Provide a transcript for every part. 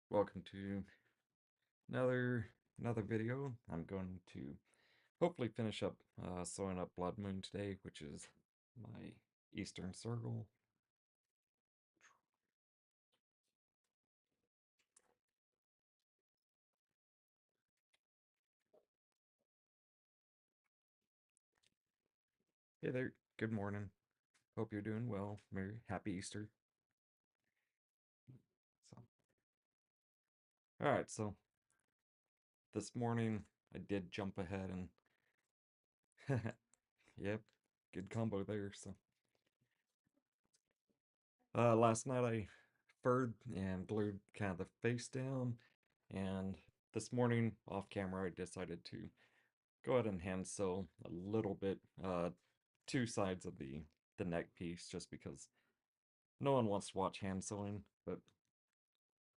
Welcome to another video. I'm going to hopefully finish up sewing up Blood Moon today, which is my Eastern Circle. Hey there, good morning. Hope you're doing well. Happy Easter. So, all right. So this morning I did jump ahead and yep, good combo there. So, last night I furred and glued kind of the face down, and this morning off camera I decided to go ahead and hand sew a little bit, two sides of the neck piece, just because no one wants to watch hand sewing. But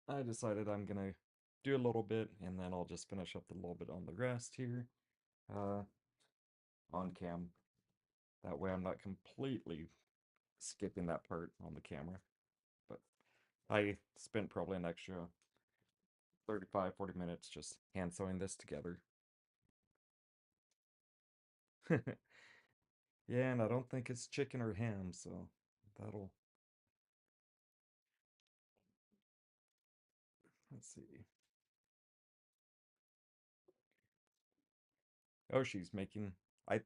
I decided I'm gonna do a little bit, and then I'll just finish up a little bit on the rest here, uh, on cam. That way I'm not completely skipping that part on the camera. But I spent probably an extra 35-40 minutes just hand sewing this together. Yeah, and I don't think it's chicken or ham, so that'll, let's see. Oh, she's making. I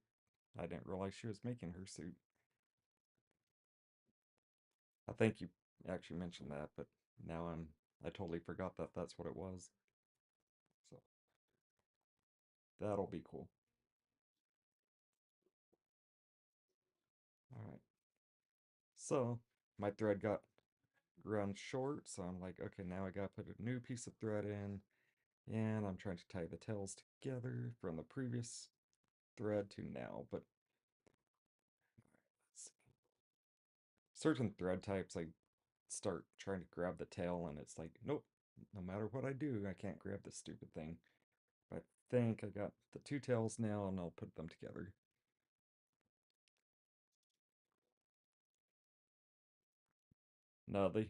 I didn't realize she was making her suit. I think you actually mentioned that, but now I totally forgot that that's what it was. So that'll be cool. All right. So my thread got run short, so I'm like, okay, now I gotta put a new piece of thread in, and I'm trying to tie the tails together from the previous thread to now. But let's see. Certain thread types, I start trying to grab the tail, and it's like, nope, no matter what I do, I can't grab this stupid thing. I think I got the two tails now, and I'll put them together. No, the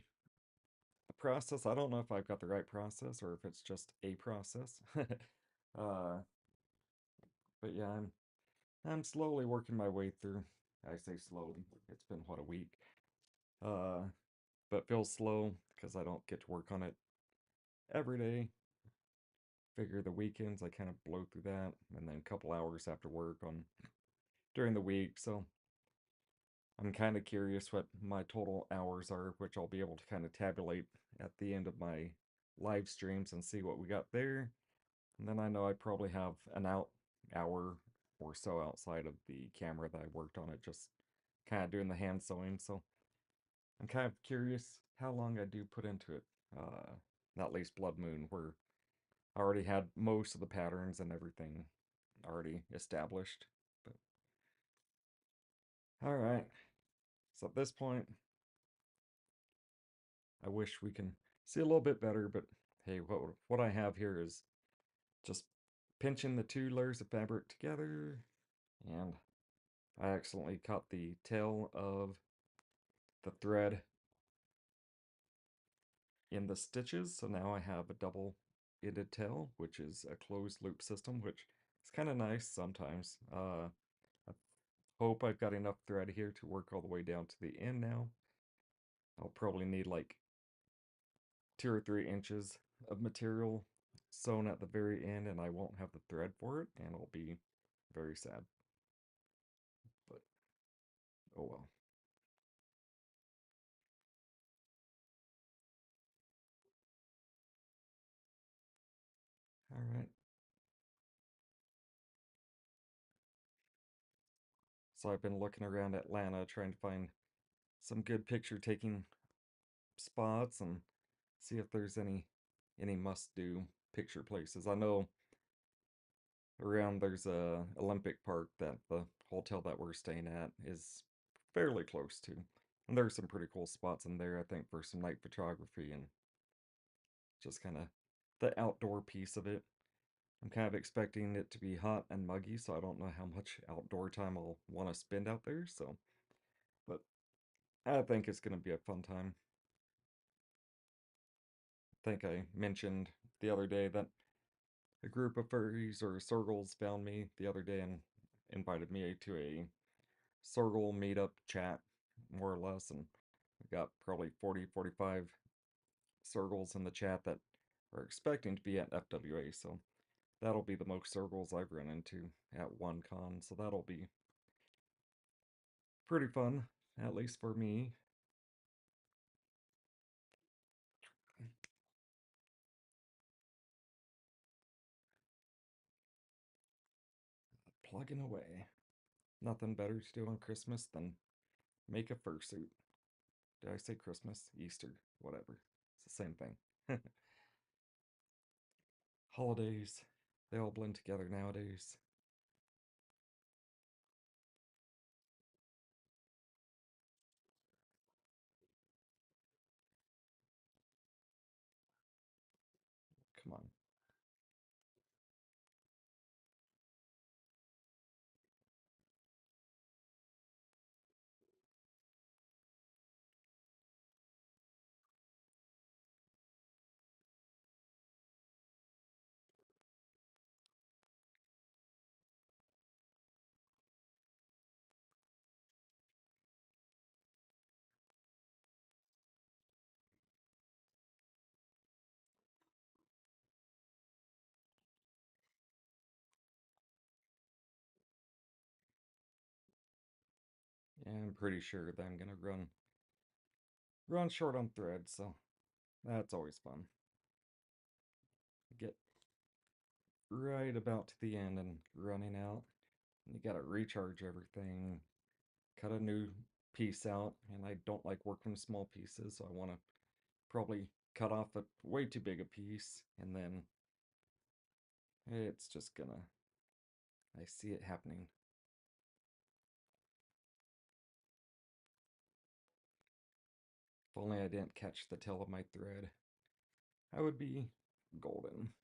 process, I don't know if I've got the right process or if it's just a process. uh, but yeah, I'm slowly working my way through. I say slowly. It's been what, a week. Uh, but feels slow because I don't get to work on it every day. Figure the weekends I kind of blow through that, and then a couple hours after work on during the week. So I'm kind of curious what my total hours are, which I'll be able to kind of tabulate at the end of my live streams and see what we got there. And then I know I probably have an hour or so outside of the camera that I worked on it, just kind of doing the hand sewing. So I'm kind of curious how long I do put into it. Not least Blood Moon, where I already had most of the patterns and everything already established. But all right. So at this point, I wish we can see a little bit better, but hey, what I have here is just pinching the two layers of fabric together, and I accidentally caught the tail of the thread in the stitches, so now I have a double-ended tail, which is a closed loop system, which is kind of nice sometimes. I hope I've got enough thread here to work all the way down to the end now. I'll probably need like 2 or 3 inches of material sewn at the very end, and I won't have the thread for it, and I'll be very sad. But oh well. All right. So I've been looking around Atlanta trying to find some good picture taking spots and see if there's any must-do picture places. I know around there's a Olympic Park that the hotel that we're staying at is fairly close to. And there's some pretty cool spots in there, I think, for some night photography and just kind of the outdoor piece of it. I'm kind of expecting it to be hot and muggy, so I don't know how much outdoor time I'll want to spend out there. So, but I think it's going to be a fun time. think I mentioned the other day that a group of furries or circles found me the other day and invited me to a circle meetup chat, more or less, and we got probably 40, 45 circles in the chat that are expecting to be at FWA, so that'll be the most circles I've run into at one con, so that'll be pretty fun, at least for me. Plugging away. Nothing better to do on Christmas than make a fursuit. Did I say Christmas? Easter? Whatever. It's the same thing. Holidays, they all blend together nowadays. Come on. Yeah, I'm pretty sure that I'm gonna run short on thread, so that's always fun. Get right about to the end and running out. You gotta recharge everything, cut a new piece out, and I don't like working with small pieces, so I wanna probably cut off a way too big a piece, and then it's just gonna, I see it happening. If only I didn't catch the tail of my thread, I would be golden.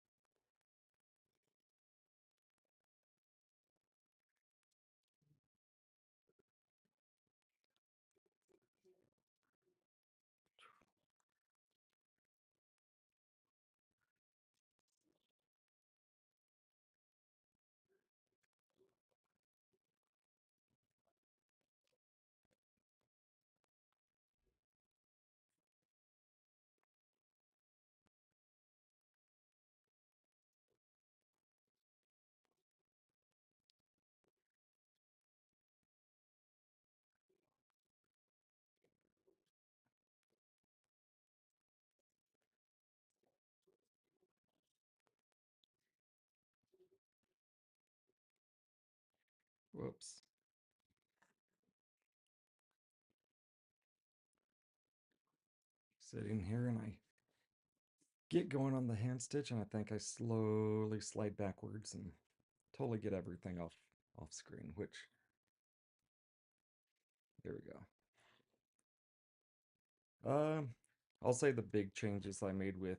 Whoops. Sitting here and I get going on the hand stitch and I think I slowly slide backwards and totally get everything off screen, which there we go. I'll say the big changes I made with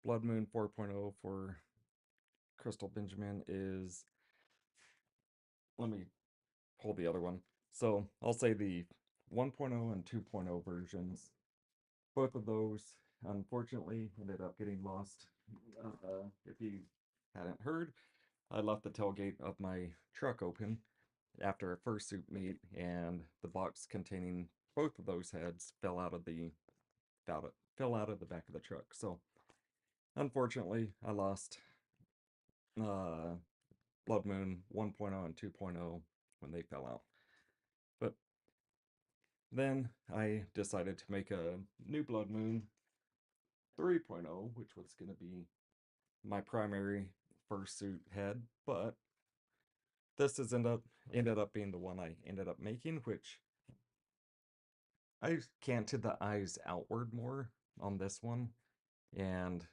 Blood Moon 4.0 for Crystal Benjamin is, let me pull the other one. So I'll say the 1.0 and 2.0 versions, both of those unfortunately ended up getting lost. If you hadn't heard, I left the tailgate of my truck open after a fursuit meet, and the box containing both of those heads fell out of the back of the truck. So unfortunately, I lost uh, Blood Moon 1.0 and 2.0 when they fell out. But then I decided to make a new Blood Moon 3.0, which was going to be my primary fursuit head, but this has ended up being the one I ended up making, which I canted the eyes outward more on this one, and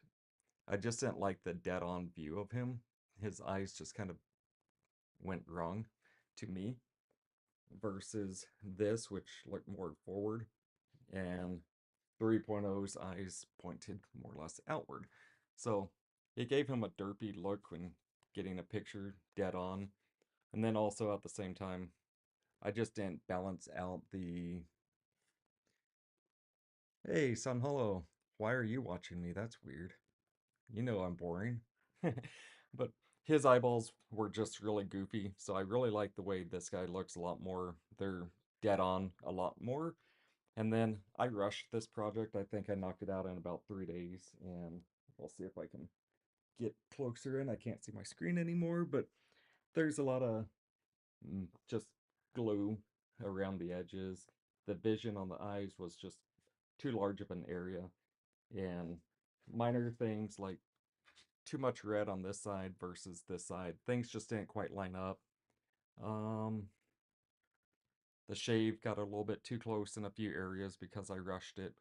I just didn't like the dead-on view of him. His eyes just kind of went wrong to me, versus this, which looked more forward, and 3.0's eyes pointed more or less outward. So it gave him a derpy look when getting a picture dead on. And then also at the same time, I just didn't balance out the, hey, Sun Hollow, Why are you watching me? That's weird. You know I'm boring. But his eyeballs were just really goofy, so I really like the way this guy looks a lot more. They're dead on a lot more. And then I rushed this project. I think I knocked it out in about 3 days, and we'll see if I can get closer in. I can't see my screen anymore, but there's a lot of just glue around the edges. The vision on the eyes was just too large of an area, and minor things like too much red on this side versus this side. Things just didn't quite line up. Um, the shave got a little bit too close in a few areas because I rushed it,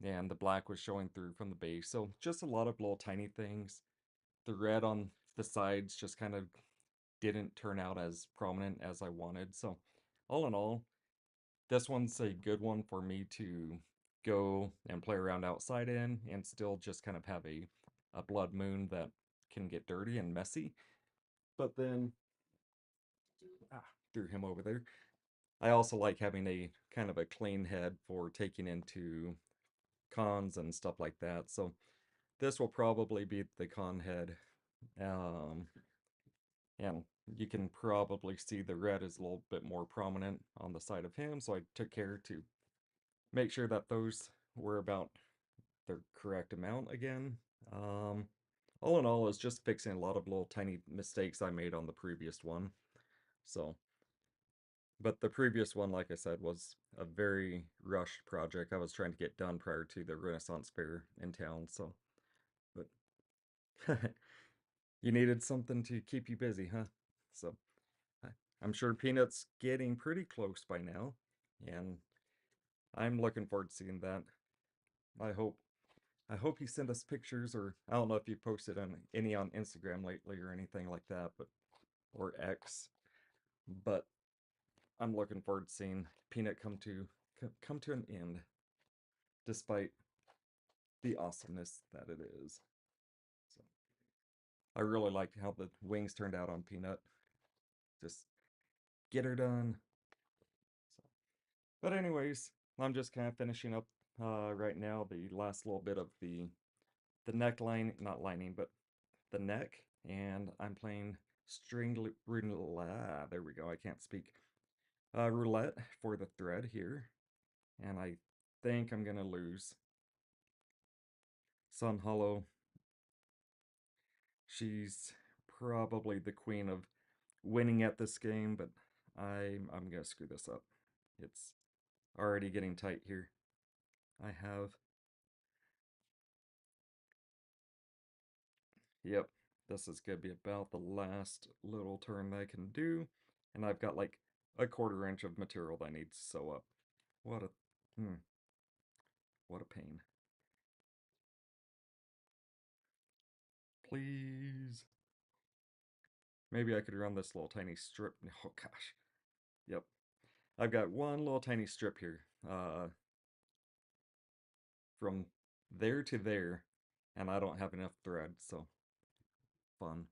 and the black was showing through from the base. So just a lot of little tiny things. The red on the sides just kind of didn't turn out as prominent as I wanted. So all in all, this one's a good one for me to go and play around outside in and still just kind of have a blood moon that can get dirty and messy. But then, ah, threw him over there. I also like having a kind of a clean head for taking into cons and stuff like that. So this will probably be the con head. Um, and you can probably see the red is a little bit more prominent on the side of him. So I took care to make sure that those were about the correct amount again. Um, all in all, it's just fixing a lot of little tiny mistakes I made on the previous one. So, but the previous one, like I said, was a very rushed project. I was trying to get done prior to the Renaissance Fair in town. So, but you needed something to keep you busy, huh? So, I'm sure Peanut's getting pretty close by now, and I'm looking forward to seeing that. I hope I hope you send us pictures, or I don't know if you posted on any on Instagram lately or anything like that, but or X. But I'm looking forward to seeing Peanut come to an end, despite the awesomeness that it is. So I really liked how the wings turned out on Peanut. Just get her done. So, but anyways, I'm just kind of finishing up right now the last little bit of the neckline, not lining, but the neck, and I'm playing roulette. There we go. I can't speak. Roulette for the thread here, and I think I'm gonna lose. Sun Hollow. She's probably the queen of winning at this game, but I'm gonna screw this up. It's already getting tight here. I have, yep, this is gonna be about the last little turn that I can do, and I've got like a 1/4 inch of material that I need to sew up. What a, what a pain. Please. Maybe I could run this little tiny strip. Oh gosh. Yep. I've got one little tiny strip here. From there to there, and I don't have enough thread, so fun.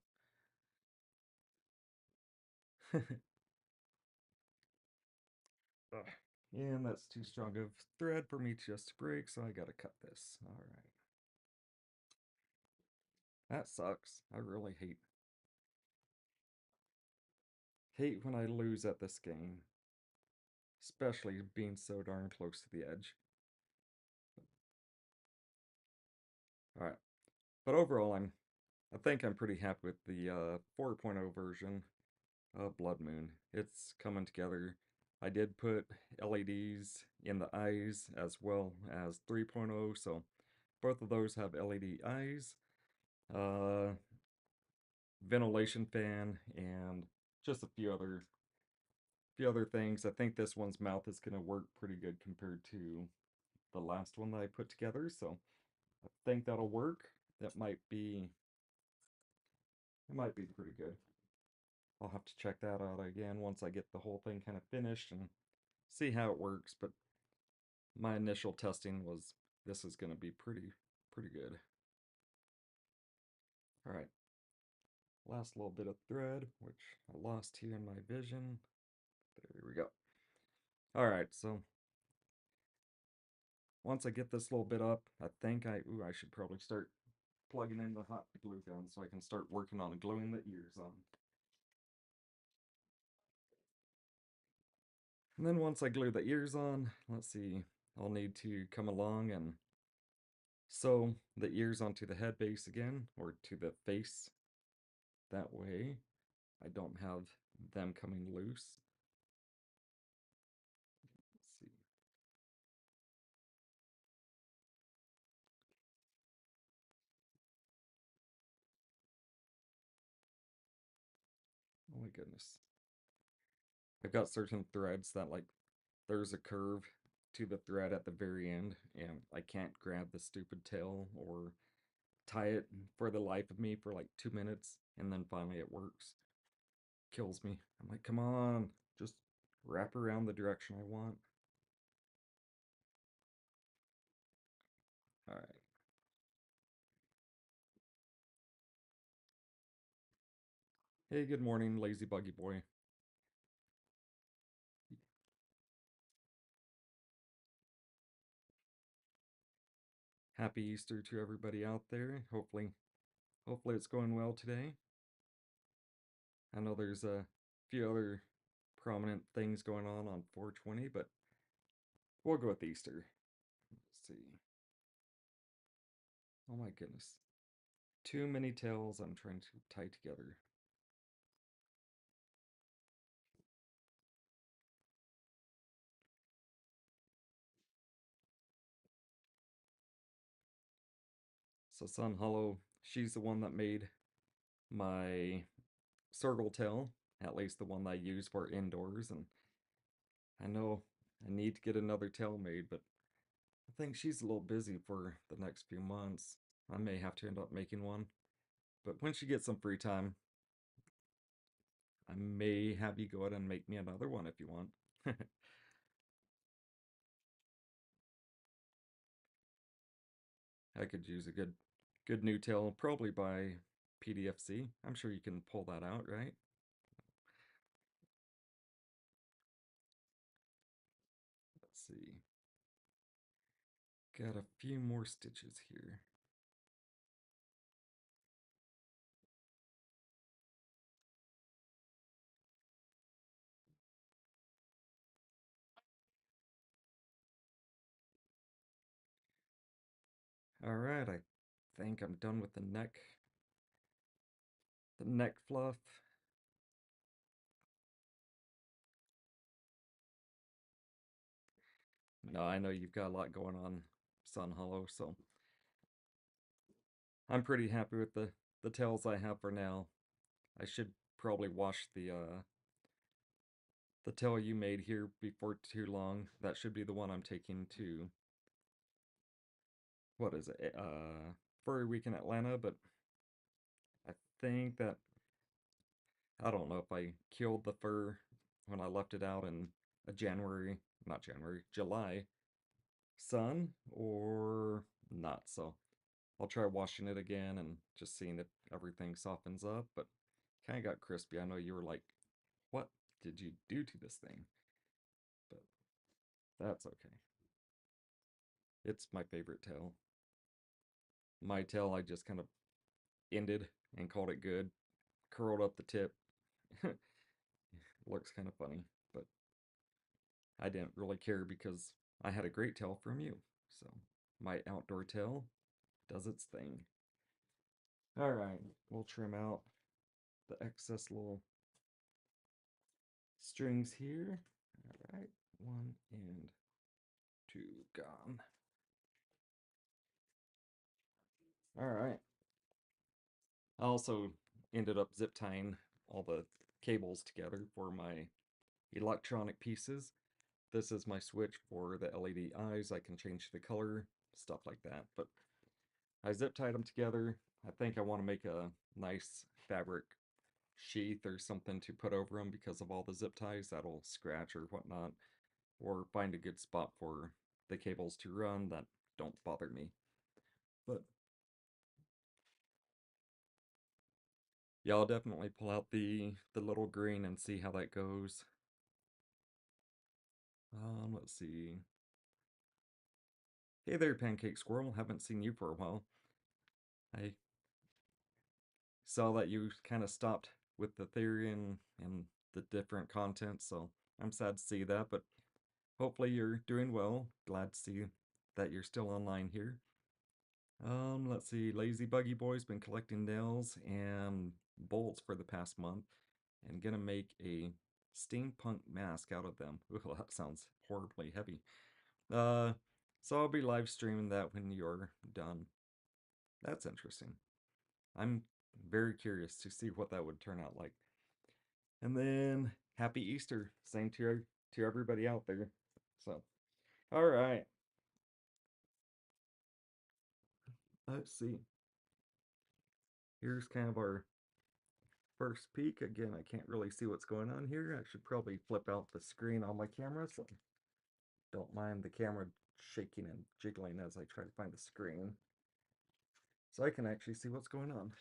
Ugh. And that's too strong of thread for me just to break, so I gotta cut this. Alright. That sucks. I really hate when I lose at this game. Especially being so darn close to the edge. Alright. But overall I think I'm pretty happy with the 4.0 version of Blood Moon. It's coming together. I did put LEDs in the eyes as well as 3.0, so both of those have LED eyes. Uh, ventilation fan and just a few other things. I think this one's mouth is going to work pretty good compared to the last one that I put together, so I think that'll work. That might be pretty good. I'll have to check that out again once I get the whole thing kind of finished and see how it works, but my initial testing was this is going to be pretty good. All right. Last little bit of thread, which I lost here in my vision. There we go. All right, so once I get this little bit up, I think I should probably start plugging in the hot glue gun so I can start working on gluing the ears on. And then once I glue the ears on, let's see, I'll need to come along and sew the ears onto the head base again, or to the face. That way I don't have them coming loose. Let's see. Oh my goodness. I've got certain threads that like there's a curve to the thread at the very end, and I can't grab the stupid tail or tie it for the life of me for like 2 minutes, and then finally it works. Kills me. I'm like, come on, just wrap around the direction I want. All right. Hey, good morning, lazy buggy boy. Happy Easter to everybody out there. Hopefully it's going well today. I know there's a few other prominent things going on 420, but we'll go with Easter. Let's see. Oh my goodness. Too many tails I'm trying to tie together. So Sun Hollow, she's the one that made my circle tail, at least the one that I use for indoors, and I know I need to get another tail made, but I think she's a little busy for the next few months. I may have to end up making one, but when she gets some free time, I may have you go ahead and make me another one if you want. I could use a good new tail, probably by PDFC. I'm sure you can pull that out, right? Let's see. Got a few more stitches here. All right, I think I'm done with the neck fluff. No, I know you've got a lot going on, Sun Hollow, so I'm pretty happy with the tails I have for now. I should probably wash the tail you made here before too long. That should be the one I'm taking to, what is it? Furry Week in Atlanta, but I think that I don't know if I killed the fur when I left it out in a not January, July sun or not. So I'll try washing it again and just seeing if everything softens up. But kind of got crispy. I know you were like, what did you do to this thing? But that's okay. It's my favorite tail. My tail, I just kind of ended and called it good. Curled up the tip. Looks kind of funny, but I didn't really care because I had a great tail from you. So my outdoor tail does its thing. All right, we'll trim out the excess little strings here. All right, one and two gone. All right. I also ended up zip tying all the cables together for my electronic pieces. This is my switch for the LED eyes. I can change the color, stuff like that. But I zip tied them together. I think I want to make a nice fabric sheath or something to put over them because of all the zip ties that'll scratch or whatnot, or find a good spot for the cables to run that don't bother me. But yeah, I'll definitely pull out the little green and see how that goes. Let's see. Hey there, Pancake Squirrel. Haven't seen you for a while. I saw that you kind of stopped with the theory and the different content, so I'm sad to see that, but hopefully you're doing well. Glad to see that you're still online here. Let's see. Lazy Buggy Boy's been collecting nails and bolts for the past month and gonna make a steampunk mask out of them. Ooh, that sounds horribly heavy. Uh, so I'll be live streaming that when you're done. That's interesting. I'm very curious to see what that would turn out like. And then happy Easter. Same to everybody out there. So, all right. Let's see. Here's kind of our first peek. Again, I can't really see what's going on here. I should probably flip out the screen on my camera, so don't mind the camera shaking and jiggling as I try to find the screen. So I can actually see what's going on.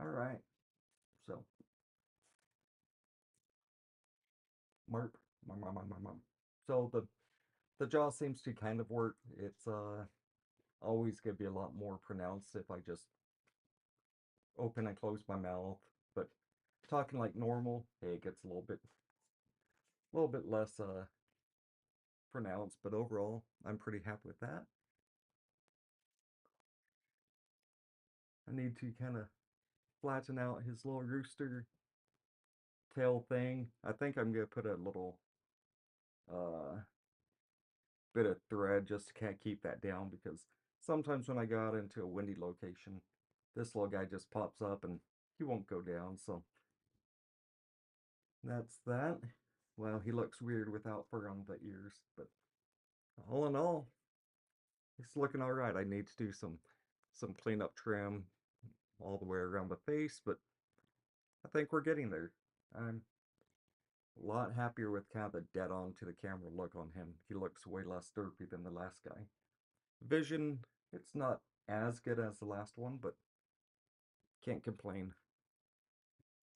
All right. So, Mark, mom. So the jaw seems to kind of work. It's always going to be a lot more pronounced if I just open and close my mouth. But talking like normal, hey, it gets a little bit less pronounced. But overall, I'm pretty happy with that. I need to kind of flatten out his little rooster tail thing. I think I'm gonna put a little uh bit of thread just to kind of keep that down because sometimes when I go out into a windy location, this little guy just pops up and he won't go down. So that's that. Well, he looks weird without fur on the ears, but all in all, he's looking all right. I need to do some cleanup trim all the way around the face, but I think we're getting there. I'm a lot happier with kind of the dead on to the camera look on him. He looks way less derpy than the last guy. Vision, it's not as good as the last one, but can't complain.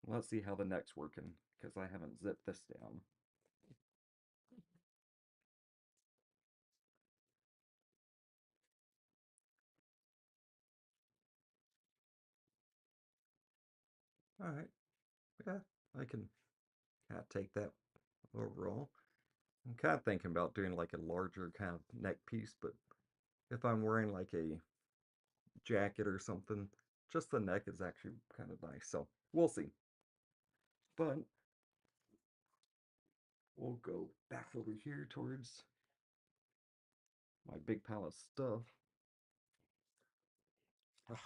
Let's see how the neck's working, because I haven't zipped this down. Alright, yeah, I can kind of take that overall. I'm kind of thinking about doing like a larger kind of neck piece, but if I'm wearing like a jacket or something, just the neck is actually kind of nice. So we'll see. But we'll go back over here towards my big pile of stuff. Ugh,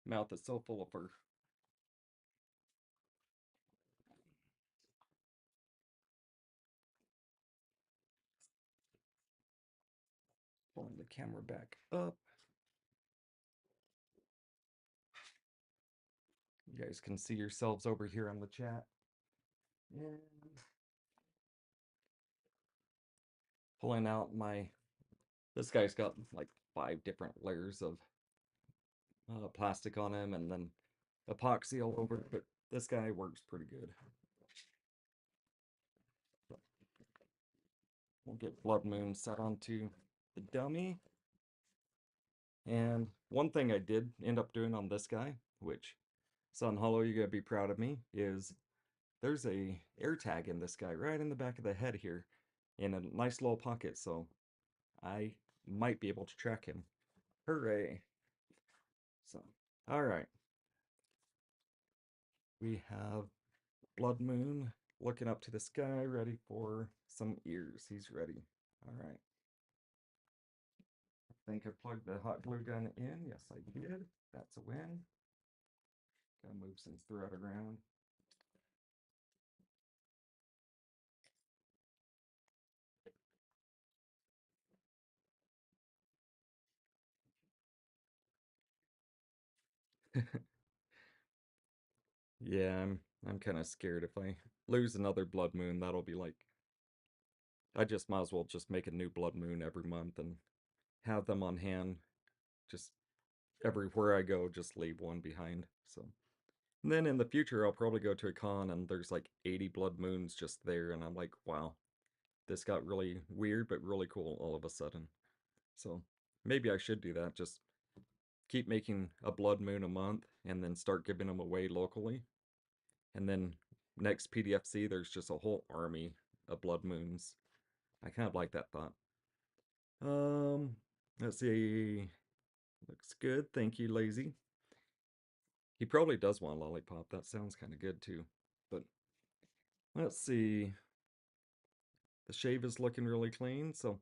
mouth is so full of fur. Pulling the camera back up. You guys can see yourselves over here on the chat. And pulling out my, this guy's got like 5 different layers of plastic on him and then epoxy all over it, but this guy works pretty good. We'll get Blood Moon set onto the dummy. And one thing I did end up doing on this guy, which Sun Hollow, you're gonna be proud of me, is there's a air tag in this guy right in the back of the head here in a nice little pocket, so I might be able to track him. Hooray. So, all right. We have Blood Moon looking up to the sky, ready for some ears. He's ready. All right. I think I plugged the hot glue gun in. Yes, I did. That's a win. Gotta move some thread around. Yeah, I'm kind of scared if I lose another Blood Moon, that'll be like I just might as well just make a new Blood Moon every month and have them on hand. Just everywhere I go, just leave one behind. So, and then in the future, I'll probably go to a con and there's like 80 blood moons just there, and I'm like, wow, this got really weird, but really cool all of a sudden. So maybe I should do that. Just keep making a blood moon a month and then start giving them away locally. And then next PDFC, there's just a whole army of blood moons. I kind of like that thought. Um, let's see. Looks good. Thank you, Lazy. He probably does want a lollipop. That sounds kind of good too. But let's see. The shave is looking really clean. So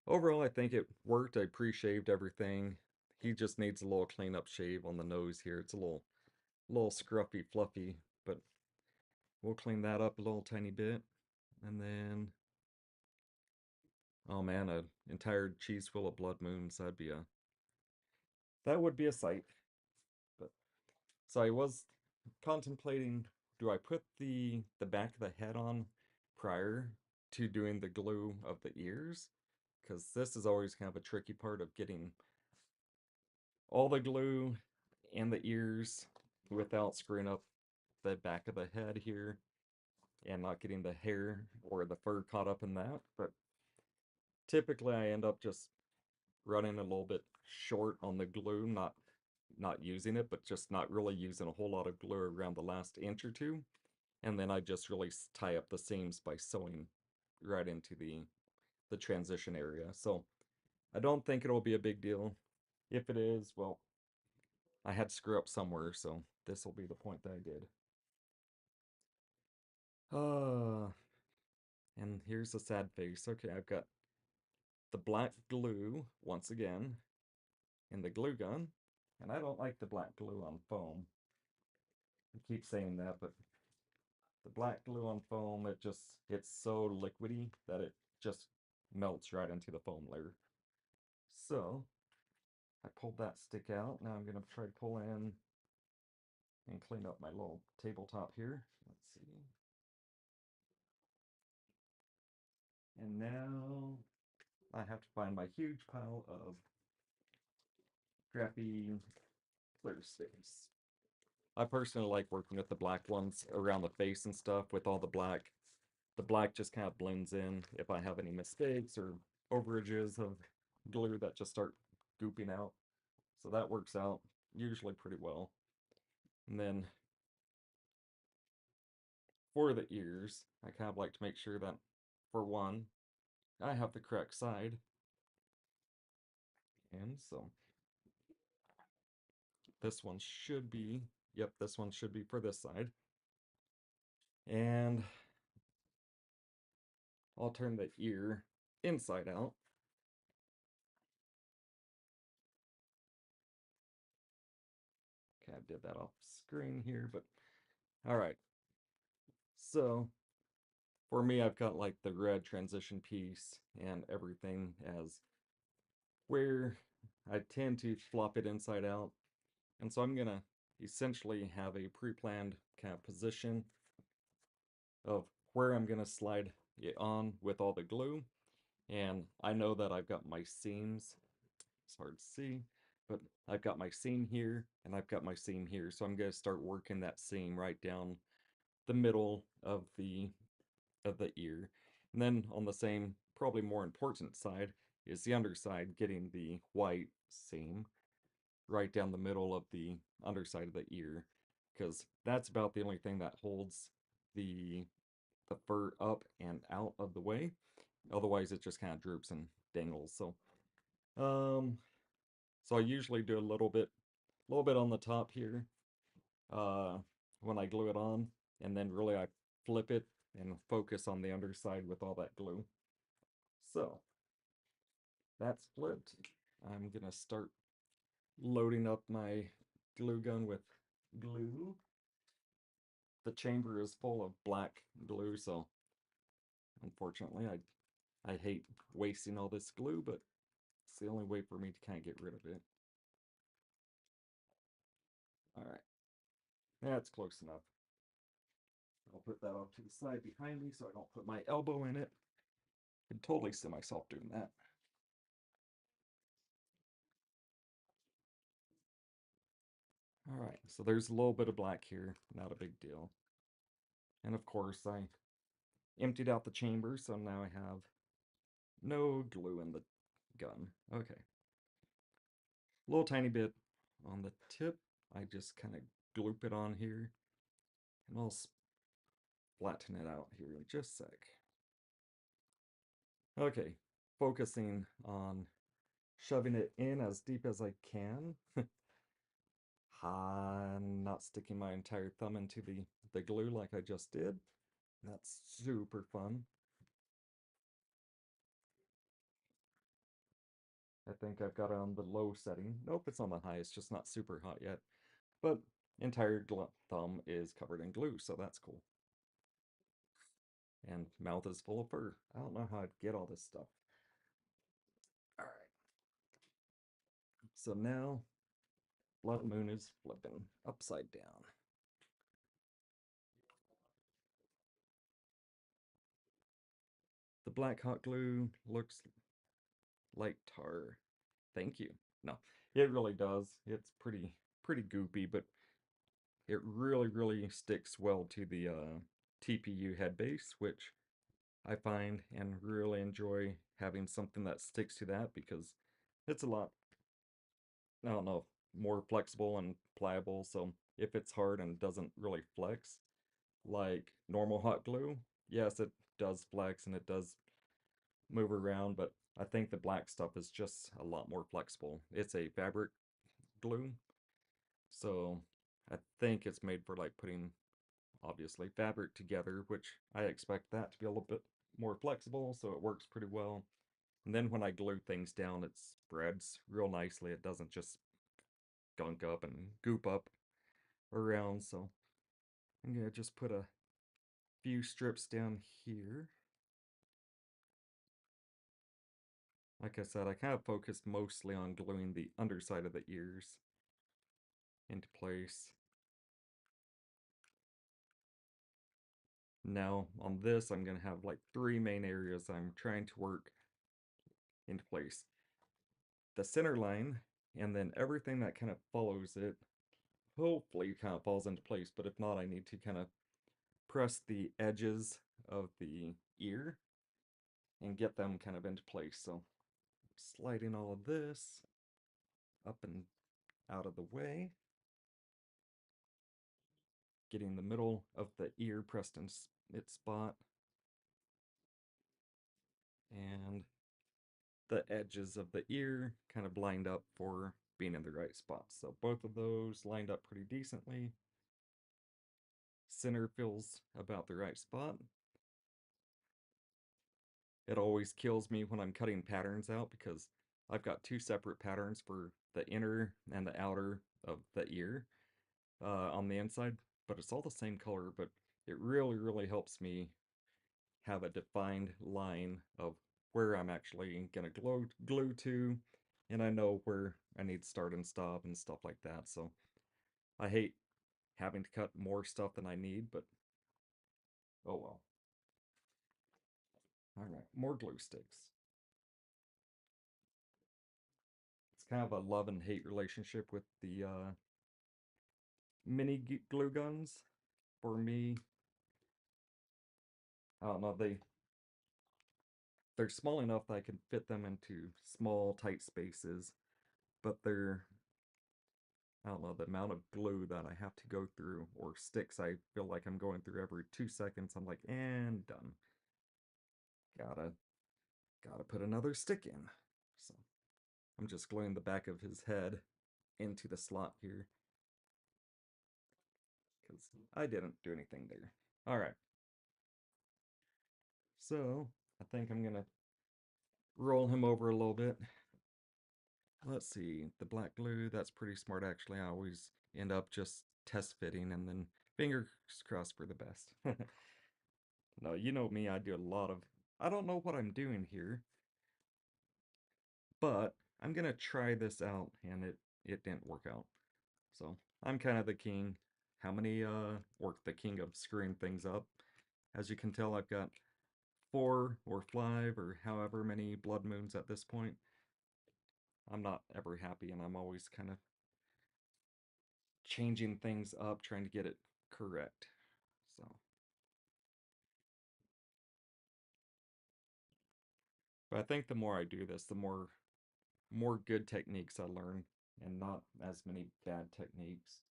overall, I think it worked. I pre-shaved everything. He just needs a little cleanup shave on the nose here. It's a little scruffy, fluffy, but we'll clean that up a little tiny bit. And then, oh man, an entire cheese full of blood moons. That would be a sight. But so I was contemplating, do I put the back of the head on prior to doing the glue of the ears? Because this is always kind of a tricky part of getting all the glue and the ears without screwing up the back of the head here and not getting the hair or the fur caught up in that. But typically I end up just running a little bit short on the glue, not using it, but just not really using a whole lot of glue around the last inch or two. And then I just really tie up the seams by sewing right into the transition area. So I don't think it'll be a big deal. If it is, well, I had to screw up somewhere, so this will be the point that I did. And here's a sad face. Okay, I've got the black glue once again in the glue gun. And I don't like the black glue on foam. I keep saying that, but the black glue on foam, it's so liquidy that it just melts right into the foam layer. So I pulled that stick out. Now I'm gonna try to pull in and clean up my little tabletop here. Let's see. And now I have to find my huge pile of crappy clear sticks. I personally like working with the black ones around the face and stuff with all the black. The black just kind of blends in if I have any mistakes or overages of glue that just start gooping out. So that works out usually pretty well. And then for the ears, I kind of like to make sure that, for one, I have the correct side. And so this one should be, yep, this one should be for this side. And I'll turn the ear inside out. Okay, I did that off screen here, but all right. So for me, I've got like the red transition piece and everything as where I tend to flop it inside out. And so I'm gonna essentially have a pre-planned kind of position of where I'm gonna slide it on with all the glue. And I know that I've got my seams. It's hard to see, but I've got my seam here and I've got my seam here. So I'm gonna start working that seam right down the middle of the ear. And then on the same, probably more important side, is the underside, getting the white seam right down the middle of the underside of the ear, because that's about the only thing that holds the the fur up and out of the way. Otherwise, it just kind of droops and dangles. Um, so I usually do a little bit on the top here, uh, when I glue it on, and then really I flip it and focus on the underside with all that glue. So that's flipped. I'm gonna start loading up my glue gun with glue. The chamber is full of black glue, so unfortunately I hate wasting all this glue, but it's the only way for me to kind of get rid of it. All right, that's close enough. I'll put that off to the side behind me so I don't put my elbow in it. I can totally see myself doing that. Alright, so there's a little bit of black here, not a big deal. And of course, I emptied out the chamber, so now I have no glue in the gun. Okay. A little tiny bit on the tip. I just kind of gloop it on here, and I'll flatten it out here in just a sec. Okay, focusing on shoving it in as deep as I can. I'm not sticking my entire thumb into the glue like I just did. That's super fun. I think I've got it on the low setting. Nope, it's on the high. It's just not super hot yet. But entire thumb is covered in glue, so that's cool. And mouth is full of fur. I don't know how I'd get all this stuff. All right. So now Blood Moon is flipping upside down. The black hot glue looks like tar. Thank you. No, it really does. It's pretty goopy, but it really sticks well to the TPU head base, which I find and really enjoy having something that sticks to that because it's a lot, I don't know, more flexible and pliable. So if it's hard and doesn't really flex like normal hot glue, yes, it does flex and it does move around, but I think the black stuff is just a lot more flexible. It's a fabric glue, so I think it's made for like putting obviously fabric together, which I expect that to be a little bit more flexible, so it works pretty well. And then when I glue things down, it spreads real nicely. It doesn't just gunk up and goop up around. So I'm gonna just put a few strips down here. Like I said, I kind of focused mostly on gluing the underside of the ears into place. Now on this, I'm gonna have like 3 main areas I'm trying to work into place. The center line, and then everything that kind of follows it, hopefully kind of falls into place, but if not, I need to kind of press the edges of the ear and get them kind of into place. So sliding all of this up and out of the way, getting the middle of the ear pressed in its spot, and the edges of the ear kind of lined up for being in the right spot. So both of those lined up pretty decently. Center feels about the right spot. It always kills me when I'm cutting patterns out because I've got 2 separate patterns for the inner and the outer of the ear on the inside, but it's all the same color, but it really helps me have a defined line of where I'm actually gonna glue to, and I know where I need to start and stop and stuff like that. So I hate having to cut more stuff than I need, but oh well. All right, more glue sticks. It's kind of a love and hate relationship with the mini glue guns. For me, I don't know, they're small enough that I can fit them into small tight spaces, but they're, I don't know, the amount of glue that I have to go through, or sticks I feel like I'm going through every 2 seconds. I'm like, and done. Gotta put another stick in. So I'm just gluing the back of his head into the slot here because I didn't do anything there. All right. So I think I'm gonna roll him over a little bit. Let's see, the black glue, that's pretty smart actually. I always end up just test fitting and then fingers crossed for the best. No, you know me, I do a lot of, I don't know what I'm doing here, but I'm gonna try this out and it didn't work out. So I'm kind of the king. How many work the king of screwing things up? As you can tell, I've got 4 or 5 or however many blood moons at this point. I'm not ever happy and I'm always kind of changing things up, trying to get it correct. So, but I think the more I do this, the more good techniques I learn, and not as many bad techniques.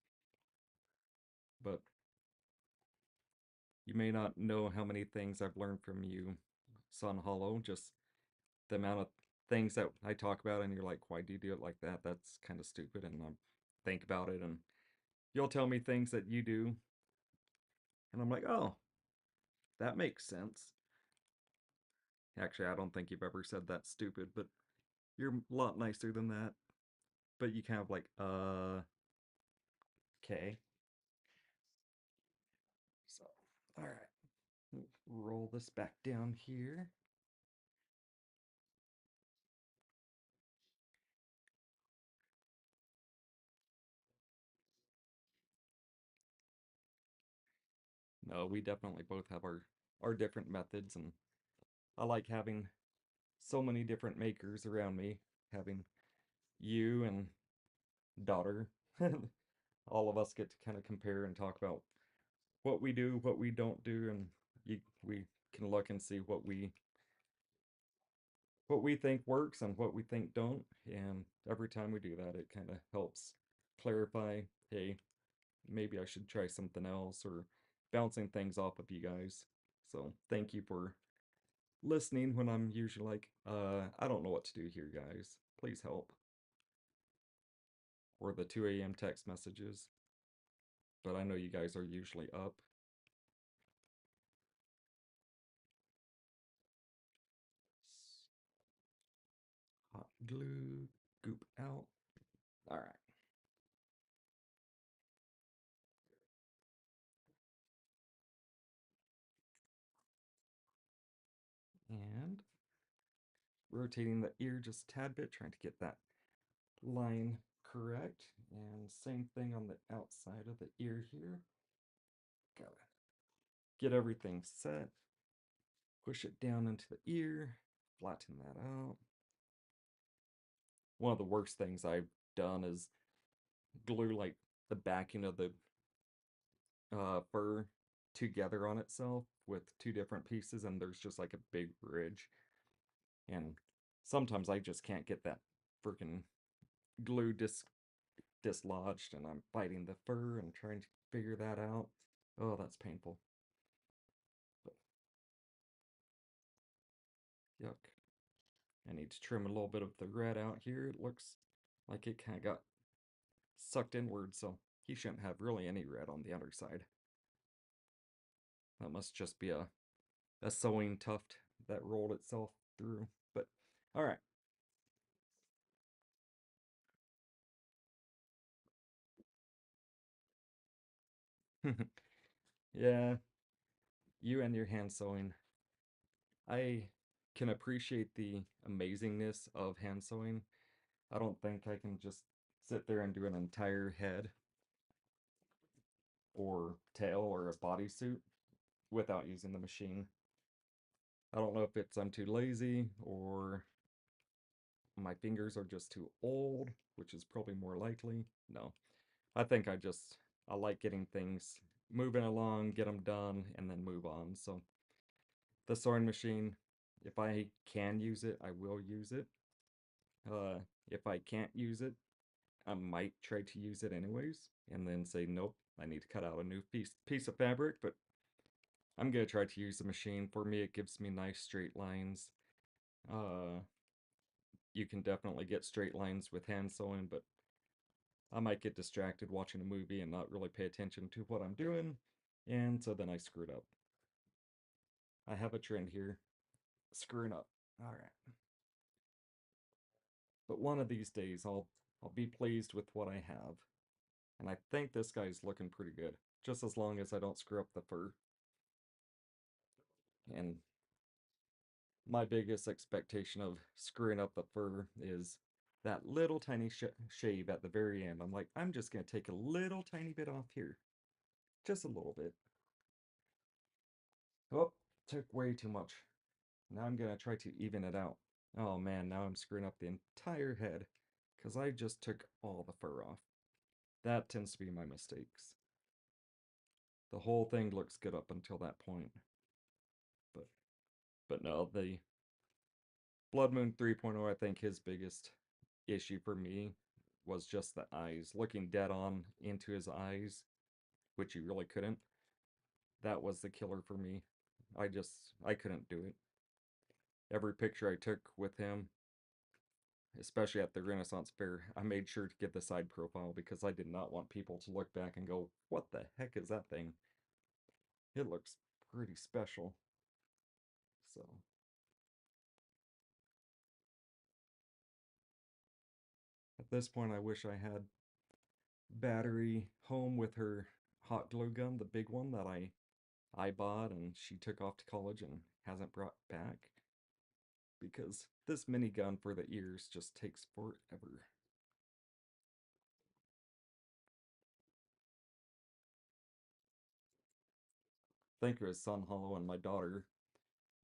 But you may not know how many things I've learned from you, Sun Hollow. Just the amount of things that I talk about, and you're like, "Why do you do it like that? That's kind of stupid." And I think about it, and you'll tell me things that you do, and I'm like, "Oh, that makes sense." Actually, I don't think you've ever said that stupid, but you're a lot nicer than that. But you kind of like, okay. So, all right, roll this back down here. No, we definitely both have our different methods, and I like having so many different makers around me, having you and daughter. All of us get to kind of compare and talk about what we do, what we don't do, and we can look and see what we think works and what we think don't. And every time we do that, it kind of helps clarify, hey, maybe I should try something else, or bouncing things off of you guys. So thank you for listening when I'm usually like, I don't know what to do here, guys. Please help. Or the 2 a.m. text messages. But I know you guys are usually up. Hot glue, goop out. All right. And rotating the ear just a tad bit, trying to get that line correct. And same thing on the outside of the ear here. Gotta get everything set. Push it down into the ear, flatten that out. One of the worst things I've done is glue like the backing of the fur together on itself with two different pieces, and there's just like a big ridge. And sometimes I just can't get that freaking glue dislodged, and I'm biting the fur and trying to figure that out. Oh, that's painful. But yuck. I need to trim a little bit of the red out here. It looks like it kind of got sucked inward, so he shouldn't have really any red on the underside. That must just be a sewing tuft that rolled itself through. But all right. Yeah, you and your hand sewing. I can appreciate the amazingness of hand sewing. I don't think I can just sit there and do an entire head or tail or a bodysuit without using the machine. I don't know if it's I'm too lazy or my fingers are just too old, which is probably more likely. No, I think I like getting things moving along, get them done, and then move on. So the sewing machine, if I can use it, I will use it. Uh, if I can't use it, I might try to use it anyways, and then say nope. I need to cut out a new piece of fabric, but I'm gonna try to use the machine. For me, it gives me nice straight lines. Uh, you can definitely get straight lines with hand sewing, but I might get distracted watching a movie and not really pay attention to what I'm doing, and so then I screwed up. I have a trend here, screwing up. All right, but one of these days I'll be pleased with what I have, and I think this guy's looking pretty good, just as long as I don't screw up the fur. And my biggest expectation of screwing up the fur is that little tiny shave at the very end. I'm like, I'm just gonna take a little tiny bit off here, just a little bit. Oh, took way too much. Now I'm gonna try to even it out. Oh man, now I'm screwing up the entire head because I just took all the fur off. That tends to be my mistakes. The whole thing looks good up until that point. But but no, the Blood Moon 3.0, I think his biggest issue for me was just the eyes. Looking dead on into his eyes, which you really couldn't. That was the killer for me. I couldn't do it. Every picture I took with him, especially at the Renaissance Fair, I made sure to get the side profile because I did not want people to look back and go, what the heck is that thing? It looks pretty special. So, at this point, I wish I had Battery home with her hot glue gun, the big one that I bought and she took off to college and hasn't brought back because this minigun for the ears just takes forever. Thank you, Sun Hollow and my daughter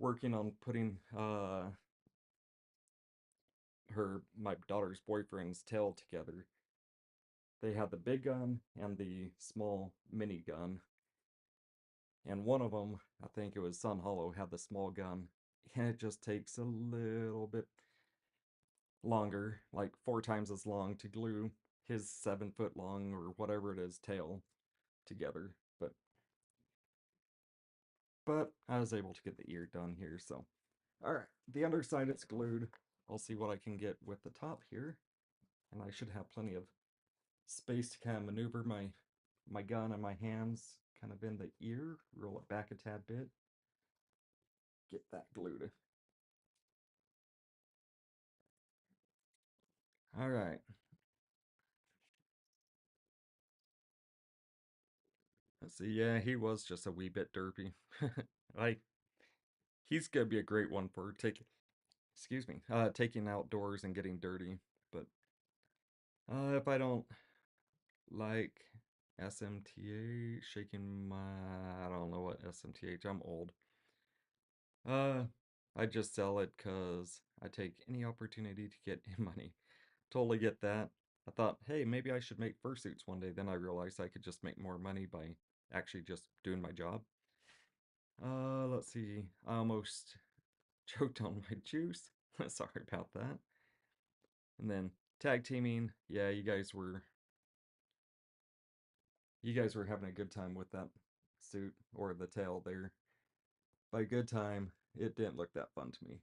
working on putting my daughter's boyfriend's tail together. They had the big gun and the small mini gun, and one of them, I think it was Sun Hollow, had the small gun, and it just takes a little bit longer, like 4 times as long to glue his 7 foot long or whatever it is tail together. But I was able to get the ear done here, so alright, the underside is glued. I'll see what I can get with the top here, and I should have plenty of space to kind of maneuver my gun and my hands kind of in the ear, roll it back a tad bit, get that glued. Alright, let's see. Yeah, he was just a wee bit derpy. Like, he's gonna be a great one for taking outdoors and getting dirty. But if I don't like SMTH, shaking I don't know what SMTH, I'm old. Uh, I just sell it because I take any opportunity to get money. Totally get that. I thought, hey, maybe I should make fursuits one day. Then I realized I could just make more money by actually just doing my job. Let's see. I almost choked on my juice. Sorry about that. And then tag teaming. Yeah, you guys were having a good time with that suit or the tail there. By good time, it didn't look that fun to me.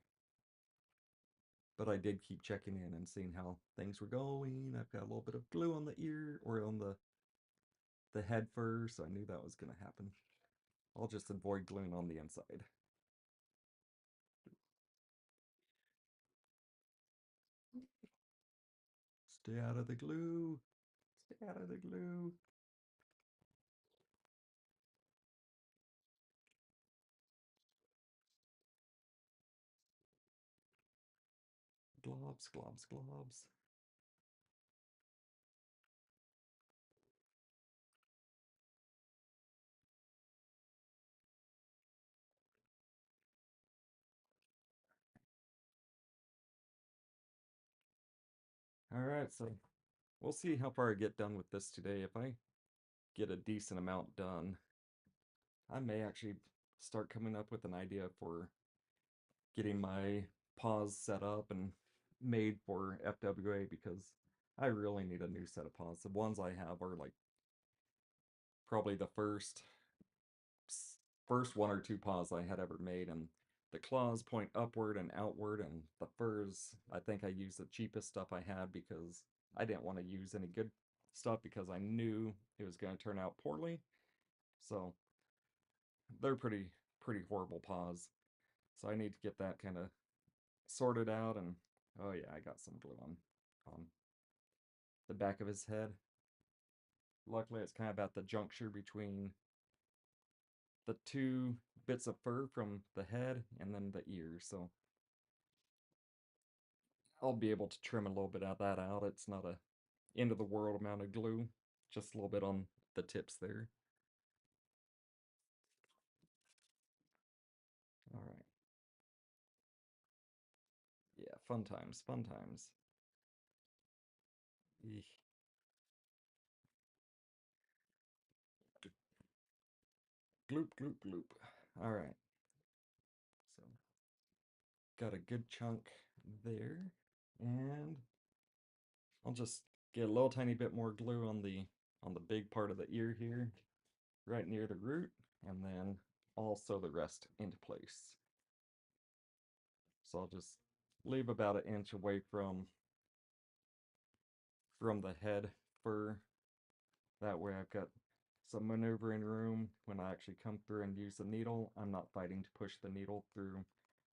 But I did keep checking in and seeing how things were going. I've got a little bit of glue on the ear or on the head fur, so I knew that was gonna happen. I'll just avoid gluing on the inside. Stay out of the glue. Stay out of the glue. Globs, globs, globs. Alright, so we'll see how far I get done with this today. If I get a decent amount done, I may actually start coming up with an idea for getting my paws set up and made for FWA because I really need a new set of paws. The ones I have are like probably the first 1 or 2 paws I had ever made, and the claws point upward and outward, and the furs, I think I used the cheapest stuff I had because I didn't want to use any good stuff because I knew it was going to turn out poorly. So they're pretty horrible paws. So I need to get that kind of sorted out. And oh yeah, I got some glue on the back of his head. Luckily, it's kind of at the juncture between the 2 bits of fur from the head and then the ears. So I'll be able to trim a little bit of that out. It's not a end of the world amount of glue, just a little bit on the tips there. All right. Yeah, fun times, fun times. Eesh. Gloop, gloop, gloop. All right. So got a good chunk there. And I'll just get a little tiny bit more glue on the big part of the ear here, right near the root, and then also the rest into place. So I'll just leave about an inch away from the head fur. That way I've got some maneuvering room when I actually come through and use the needle. I'm not fighting to push the needle through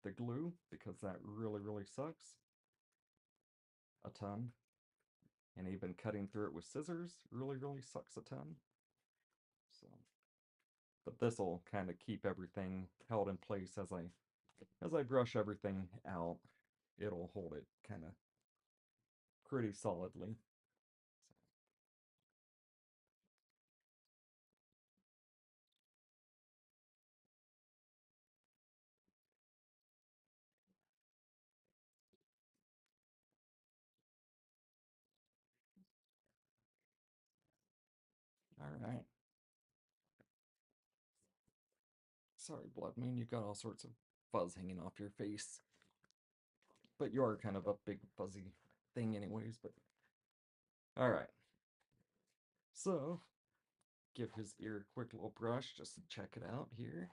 the glue because that really, really sucks a ton. And even cutting through it with scissors really, really sucks a ton. So, but this will kind of keep everything held in place as I brush everything out. It'll hold it kind of pretty solidly. All right. Sorry, Blood Moon, you got all sorts of fuzz hanging off your face. But you are kind of a big fuzzy thing anyways, but all right. So, give his ear a quick little brush just to check it out here.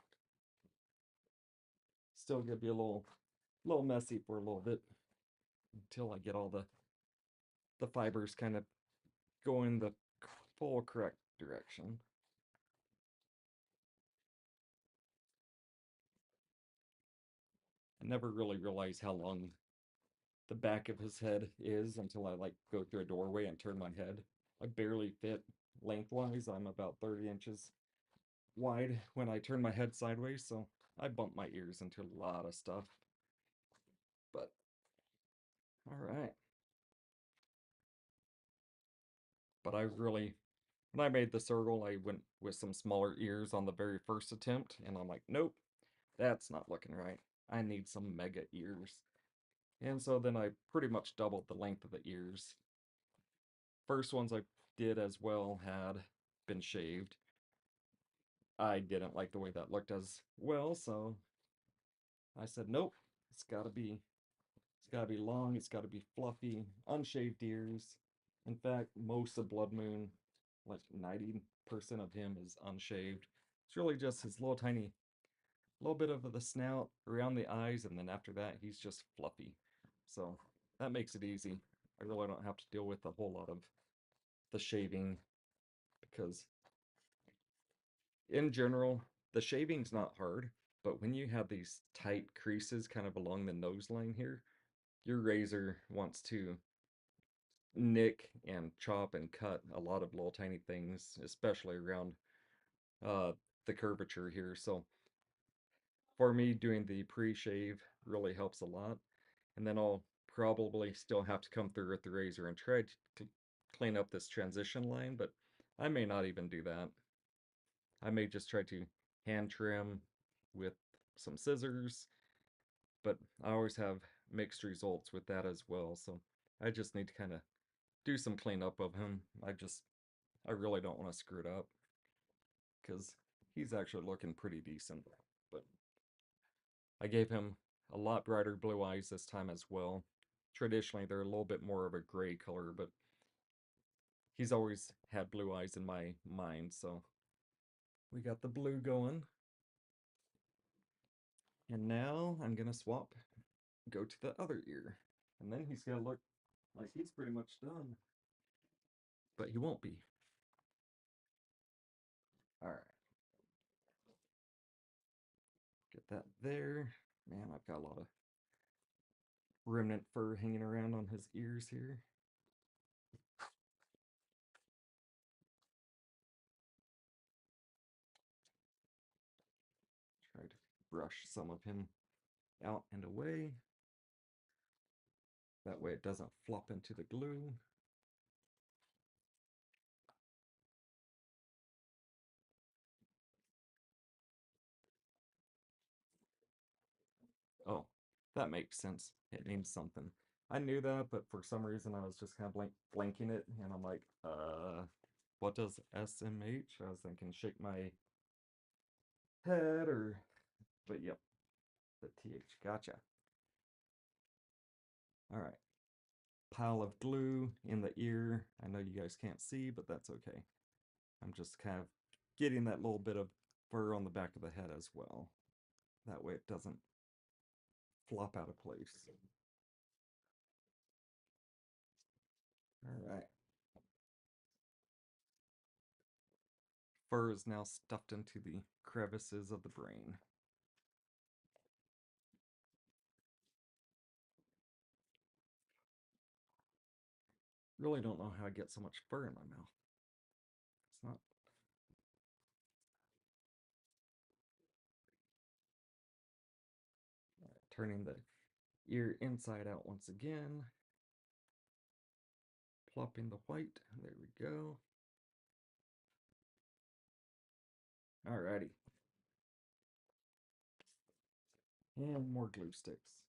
Still gonna be a little messy for a little bit until I get all the fibers kind of going the full correct direction. I never really realized how long the back of his head is until I like go through a doorway and turn my head. I barely fit lengthwise. I'm about 30 inches wide when I turn my head sideways, so I bump my ears into a lot of stuff. But all right. But I really, when I made the circle, I went with some smaller ears on the very first attempt, and I'm like, nope, that's not looking right. I need some mega ears. And so then I pretty much doubled the length of the ears. First ones I did as well had been shaved. I didn't like the way that looked as well, so I said, nope, it's gotta be long, it's gotta be fluffy, unshaved ears. In fact, most of Blood Moon, like 90% of him is unshaved. It's really just his little tiny little bit of the snout around the eyes, and then after that he's just fluffy. So that makes it easy. I really don't have to deal with a whole lot of the shaving because in general, the shaving's not hard, but when you have these tight creases kind of along the nose line here, your razor wants to nick and chop and cut a lot of little tiny things, especially around uh, the curvature here. So for me, doing the pre-shave really helps a lot. And then I'll probably still have to come through with the razor and try to clean up this transition line, but I may not even do that. I may just try to hand trim with some scissors, but I always have mixed results with that as well. So I just need to kind of do some cleanup of him. I really don't want to screw it up because he's actually looking pretty decent. But I gave him a lot brighter blue eyes this time as well. Traditionally, they're a little bit more of a gray color, but he's always had blue eyes in my mind, so we got the blue going. And now I'm gonna go to the other ear. And then he's gonna look like he's pretty much done. But he won't be. Alright, get that there. Man, I've got a lot of remnant fur hanging around on his ears here. Try to brush some of him out and away. That way it doesn't flop into the glue. Oh, that makes sense. It means something. I knew that, but for some reason I was just kind of blanking it, and I'm like, what does SMH? I was thinking shake my head or, but yep, the TH. Gotcha. All right. Pile of glue in the ear. I know you guys can't see, but that's okay. I'm just kind of getting that little bit of fur on the back of the head as well. That way it doesn't flop out of place. All right. Fur is now stuffed into the crevices of the brain. Really don't know how I get so much fur in my mouth. It's not. Right, turning the ear inside out once again. Plopping the white. There we go. Alrighty. And more glue sticks.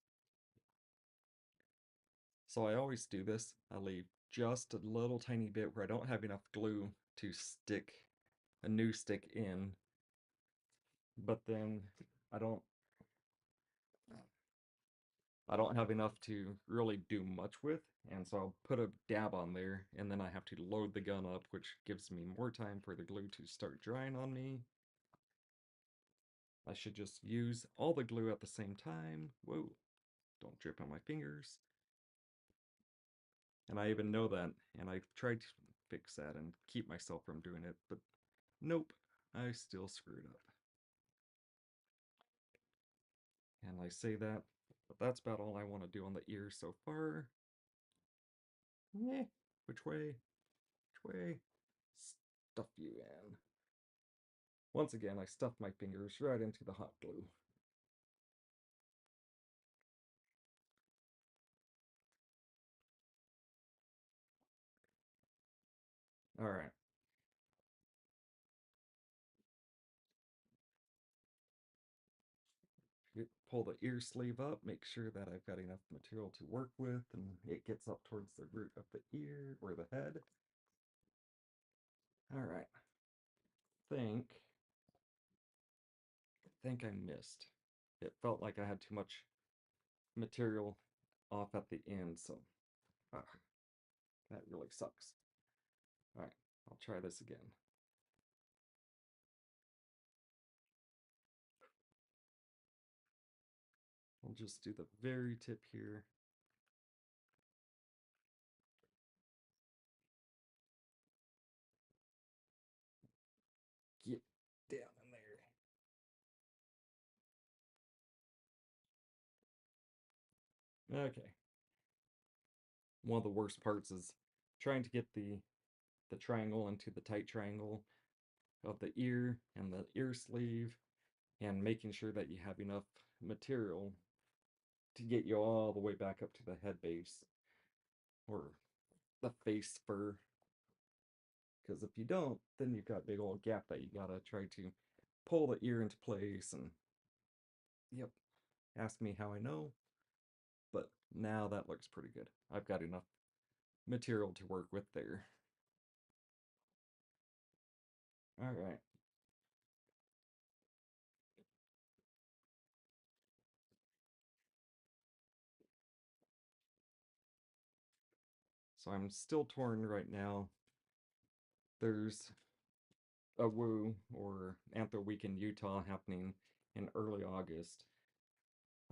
So I always do this. I leave just a little tiny bit where I don't have enough glue to stick a new stick in, but then I don't I don't have enough to really do much with, and so I'll put a dab on there, and then I have to load the gun up, which gives me more time for the glue to start drying on me. I should just use all the glue at the same time. Whoa, don't drip on my fingers. And I even know that, and I've tried to fix that and keep myself from doing it, but nope, I still screwed up. And I say that, but that's about all I want to do on the ear so far. Eh, which way? Which way? Stuff you in. Once again, I stuff my fingers right into the hot glue. Alright. Pull the ear sleeve up, make sure that I've got enough material to work with, and it gets up towards the root of the ear, or the head. Alright. Think I missed. It felt like I had too much material off at the end, so that really sucks. Alright, I'll try this again. I'll just do the very tip here. Get down in there. Okay. One of the worst parts is trying to get the triangle into the tight triangle of the ear and the ear sleeve, and making sure that you have enough material to get you all the way back up to the head base or the face fur. Because if you don't, then you've got a big old gap that you gotta try to pull the ear into place. And yep, ask me how I know, but now that looks pretty good. I've got enough material to work with there. All right. So I'm still torn right now. There's a WOO or Anther Week in Utah happening in early August.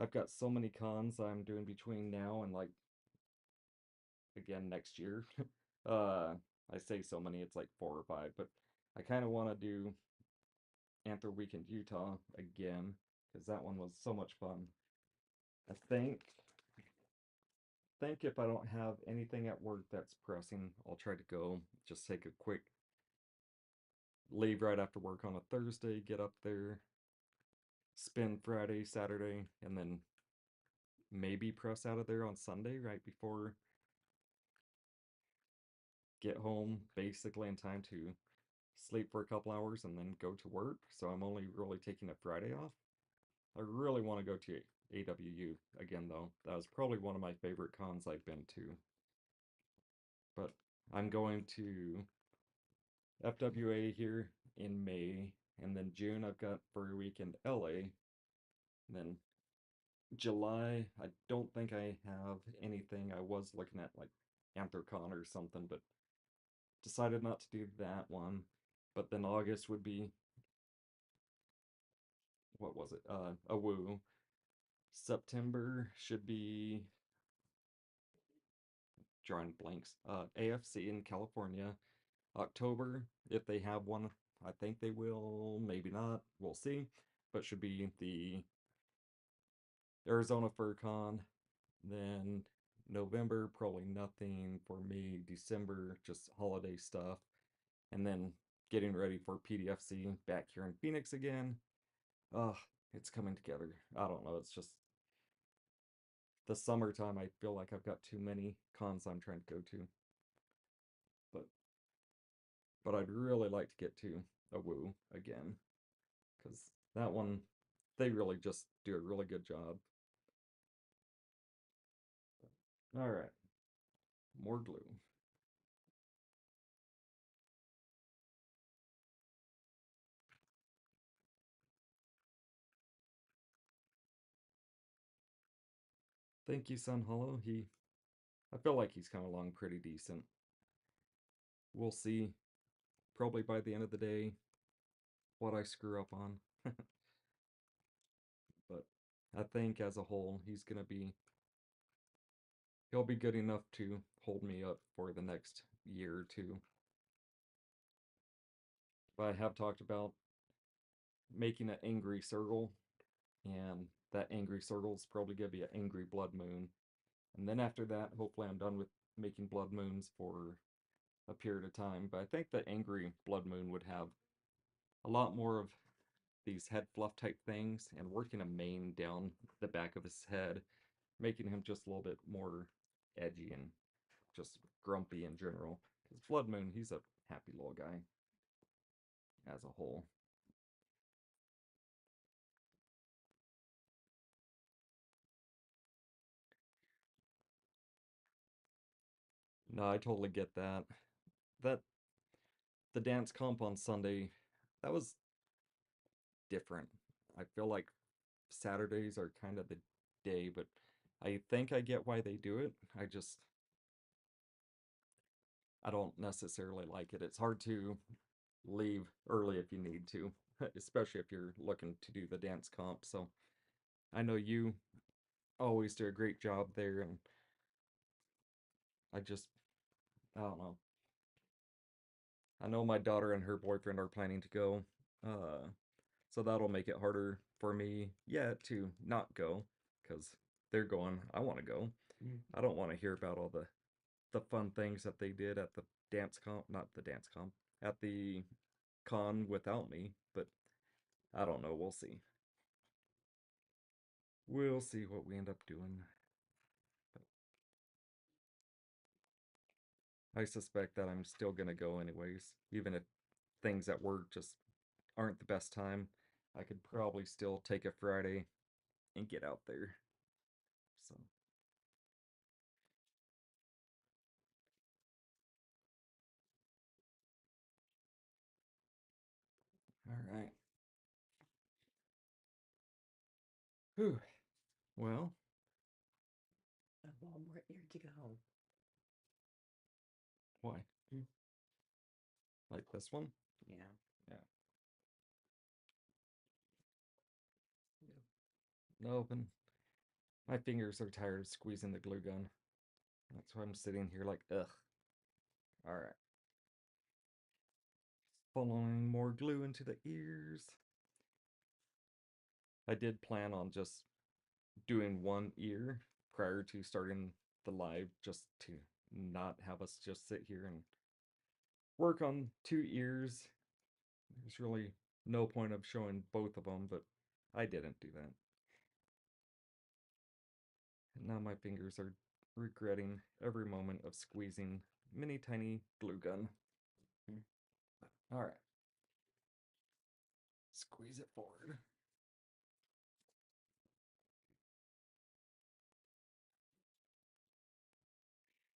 I've got so many cons I'm doing between now and like again next year. uh I say so many, it's like 4 or 5, but I kind of want to do Anther Week in Utah again because that one was so much fun. I think if I don't have anything at work that's pressing, I'll try to go. Just take a quick leave right after work on a Thursday, get up there, spend Friday, Saturday, and then maybe press out of there on Sunday right before get home basically in time to sleep for a couple hours and then go to work. So I'm only really taking a Friday off. I really want to go to AWU again though. That was probably one of my favorite cons I've been to. But I'm going to FWA here in May And then June, I've got for a week in LA. And then July, I don't think I have anything. I was looking at like Anthrocon or something, but decided not to do that one. But then August would be, what was it? A woo. September should be drawing blanks. AFC in California. October, if they have one, I think they will, maybe not, we'll see. But should be the Arizona FurCon. Then November, probably nothing for me. December, just holiday stuff. And then getting ready for PDFC back here in Phoenix again. Ugh, it's coming together. I don't know, it's just the summertime. I feel like I've got too many cons I'm trying to go to. But I'd really like to get to a woo again. Because that one, they really just do a really good job. All right, more glue. Thank you, Sun Hollow. I feel like he's coming along pretty decent. We'll see, probably by the end of the day, what I screw up on. But I think as a whole, he'll be good enough to hold me up for the next year or two. But I have talked about making an angry circle, and that angry circle is probably gonna be an angry blood moon. And then after that, hopefully I'm done with making blood moons for a period of time. But I think the angry blood moon would have a lot more of these head fluff type things and working a mane down the back of his head, making him just a little bit more edgy and just grumpy in general. Because Blood Moon, he's a happy little guy as a whole. No, I totally get that. That the dance comp on Sunday, that was different. I feel like Saturdays are kind of the day, but I think I get why they do it. I don't necessarily like it. It's hard to leave early if you need to, especially if you're looking to do the dance comp. So I know you always do a great job there, and I just, I don't know. I know my daughter and her boyfriend are planning to go, uh, so that'll make it harder for me yet to not go, because they're going. I want to go. I don't want to hear about all the fun things that they did at the dance comp, not the dance comp, at the con without me, but I don't know. We'll see. We'll see what we end up doing. But I suspect that I'm still gonna go anyways, even if things at work just aren't the best time. I could probably still take a Friday and get out there. So, all right. Whew. Well, Well, where to go? why? Mm. Like this one? Yeah. Yeah. No, then my fingers are tired of squeezing the glue gun. That's why I'm sitting here like, ugh. All right. Following more glue into the ears. I did plan on just doing one ear prior to starting the live, just to not have us just sit here and work on two ears. There's really no point of showing both of them, but I didn't do that. And now my fingers are regretting every moment of squeezing mini tiny glue gun. Mm. All right. Squeeze it forward.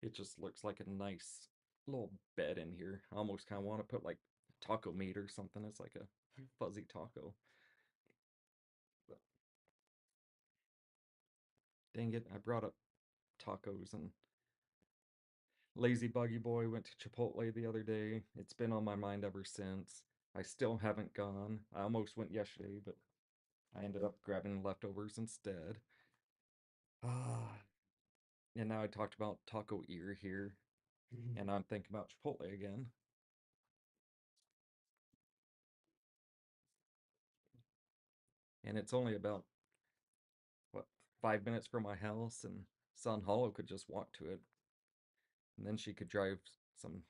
It just looks like a nice little bed in here. I almost kind of want to put like taco meat or something as like a fuzzy taco. But dang it, I brought up tacos and Lazy Buggy Boy went to Chipotle the other day. It's been on my mind ever since. I still haven't gone. I almost went yesterday, but I ended up grabbing leftovers instead. Ah, and now I talked about Taco Ear here, and I'm thinking about Chipotle again. And it's only about, what, 5 minutes from my house, and Sun Hollow could just walk to it. And then she could drive some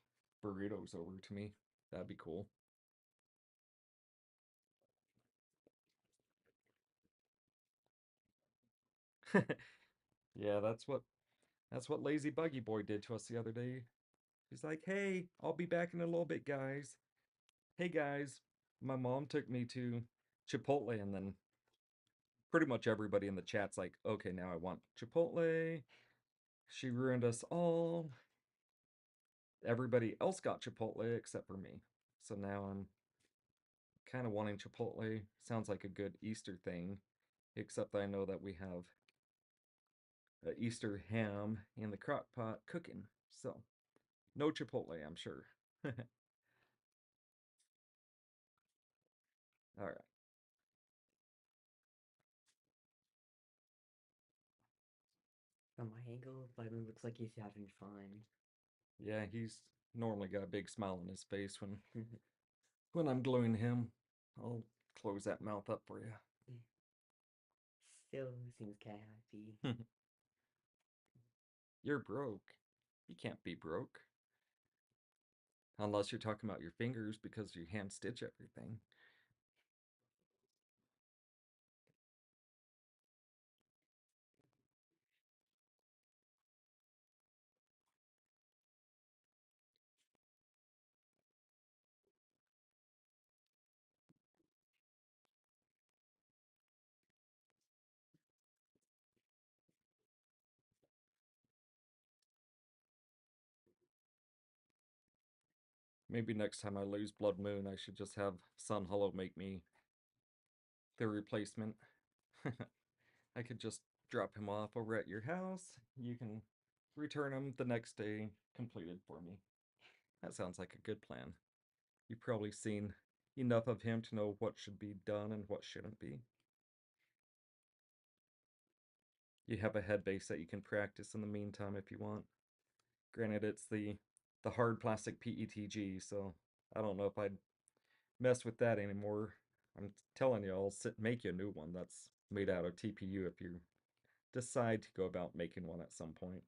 burritos over to me. That'd be cool. Yeah, that's what Lazy Buggy Boy did to us the other day. He's like, "Hey, I'll be back in a little bit, guys. Hey guys, my mom took me to Chipotle," and then pretty much everybody in the chat's like, "Okay, now I want Chipotle. She ruined us all. Everybody else got Chipotle except for me. So now I'm kind of wanting Chipotle. Sounds like a good Easter thing, except I know that we have a Easter ham in the crock pot cooking. So no Chipotle, I'm sure." All right. From my angle, Vitamin looks like he's having fun. Yeah, he's normally got a big smile on his face when I'm gluing him. I'll close that mouth up for Still seems kind of happy. you. You're broke. You can't be broke. Unless you're talking about your fingers because you hand stitch everything. Maybe next time I lose Blood Moon, I should just have Sun Hollow make me the replacement. I could just drop him off over at your house. You can return him the next day completed for me. That sounds like a good plan. You've probably seen enough of him to know what should be done and what shouldn't be. You have a head base that you can practice in the meantime if you want. Granted, it's the hard plastic PETG, so I don't know if I'd mess with that anymore. I'm telling you, I'll make you a new one that's made out of TPU if you decide to go about making one at some point.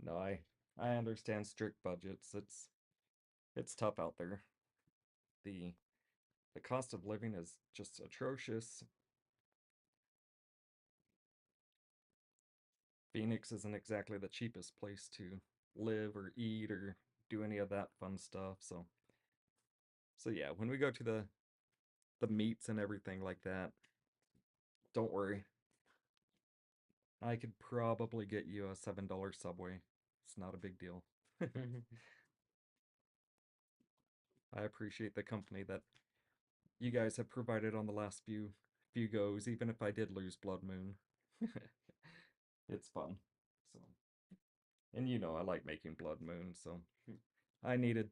No, I understand strict budgets. It's tough out there. The the cost of living is just atrocious. Phoenix isn't exactly the cheapest place to live or eat or do any of that fun stuff. So yeah, when we go to the meets and everything like that, don't worry. I could probably get you a $7 Subway. It's not a big deal. I appreciate the company that you guys have provided on the last few goes, even if I did lose Blood Moon. It's fun. So, and you know I like making Blood Moon, so I needed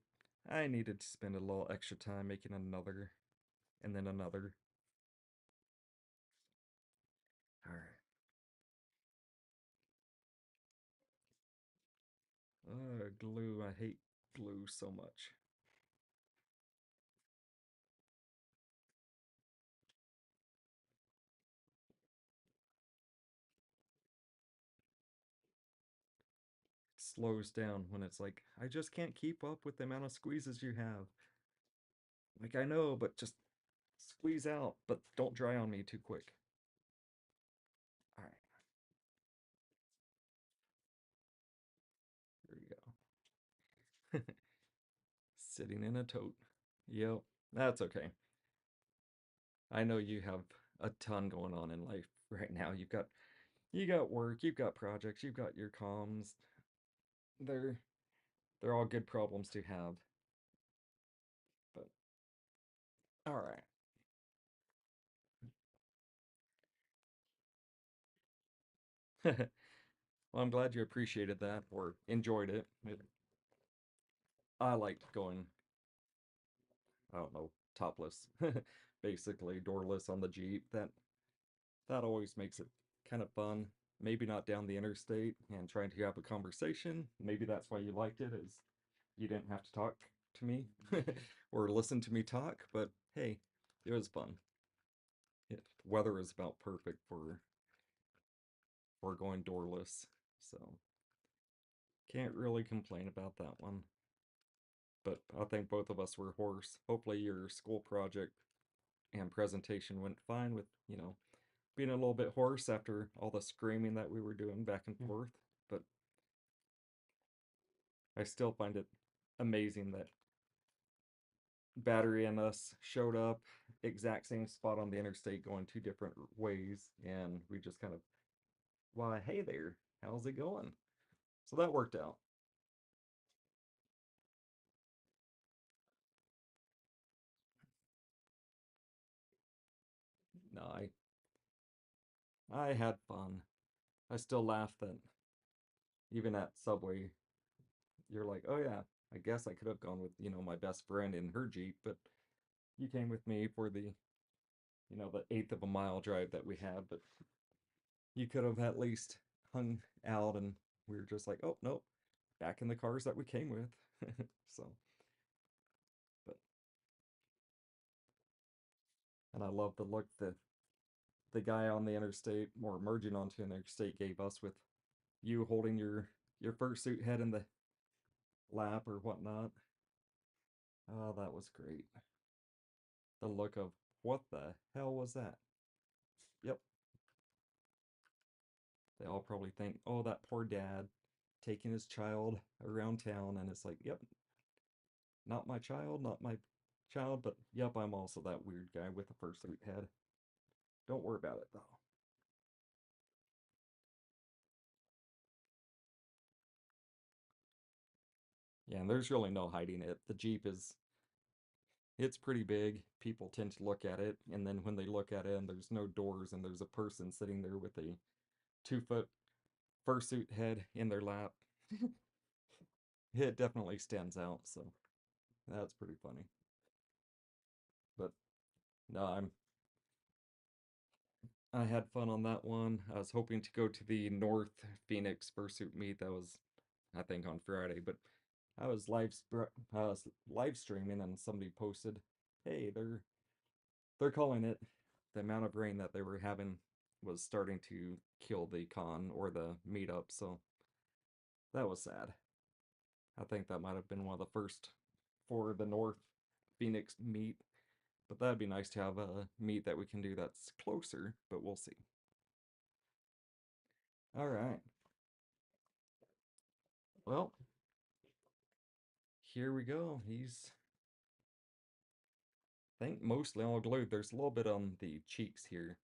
I needed to spend a little extra time making another and then another. All right. Glue. I hate glue so much. It slows down when it's like, I just can't keep up with the amount of squeezes you have. Like, I know, but just squeeze out, but don't dry on me too quick. All right, here we go. Sitting in a tote. Yep, that's okay. I know you have a ton going on in life right now. You've got You got work, you've got projects, you've got your comms. They're they're all good problems to have. But all right. Well, I'm glad you appreciated that or enjoyed it. I liked going, I don't know, topless, basically doorless on the Jeep. That always makes it kind of fun. Maybe not down the interstate and trying to have a conversation. Maybe that's why you liked it, is you didn't have to talk to me or listen to me talk. But hey, it was fun. Weather is about perfect for going doorless, so can't really complain about that one. But I think both of us were hoarse. Hopefully your school project and presentation went fine with, being a little bit hoarse after all the screaming that we were doing back and Mm. forth. But I still find it amazing that Battery and us showed up, exact same spot on the interstate going two different ways, and we just kind of, why, hey there, how's it going? So that worked out. No, I had fun. I still laugh that even at Subway, you're like, oh yeah, I guess I could have gone with, my best friend in her Jeep, but you came with me for the eighth of a mile drive that we had, but you could have at least hung out, and we were just like, oh, nope, back in the cars that we came with. So, but, and I love the look that the guy on the interstate or merging onto an interstate gave us with you holding your fursuit head in the lap or whatnot. Oh, that was great. The look of what the hell was that? Yep. They all probably think, oh, that poor dad taking his child around town, and it's like, yep, not my child, not my child, but yep, I'm also that weird guy with a fursuit head. Don't worry about it though. Yeah, and there's really no hiding it. The Jeep is it's pretty big. People tend to look at it, and then when they look at it and there's no doors and there's a person sitting there with a 2 foot fursuit head in their lap, it definitely stands out. So that's pretty funny. But no, I had fun on that one. I was hoping to go to the North Phoenix fursuit meet that was, I think, on Friday, but I was live streaming and somebody posted, "Hey, they're calling it the amount of rain that they were having was starting to kill the con or the meetup." So that was sad. I think that might have been one of the first for the North Phoenix meet, but that'd be nice to have a meet that we can do that's closer, but we'll see. All right. Well, here we go. He's, I think, mostly all glued. There's a little bit on the cheeks here,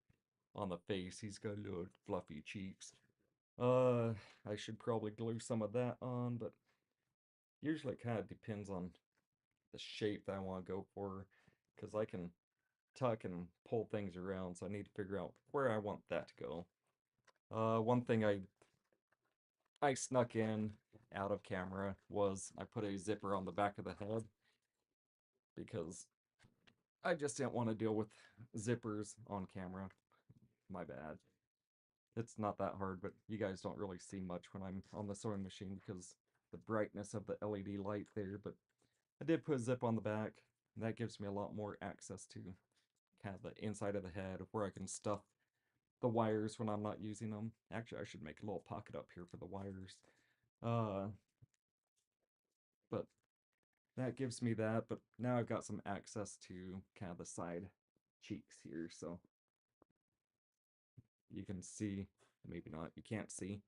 on the face. He's got little fluffy cheeks. Uh, I should probably glue some of that on, but usually it kind of depends on the shape that I want to go for, because I can tuck and pull things around, so I need to figure out where I want that to go. One thing I snuck in out of camera was I put a zipper on the back of the head because I just didn't want to deal with zippers on camera. My bad. It's not that hard, but you guys don't really see much when I'm on the sewing machine because the brightness of the LED light there, but I did put a zip on the back, and that gives me a lot more access to kind of the inside of the head where I can stuff the wires when I'm not using them. Actually, I should make a little pocket up here for the wires. Uh, but that gives me that, but now I've got some access to kind of the side cheeks here, so you can see, maybe not, you can't see,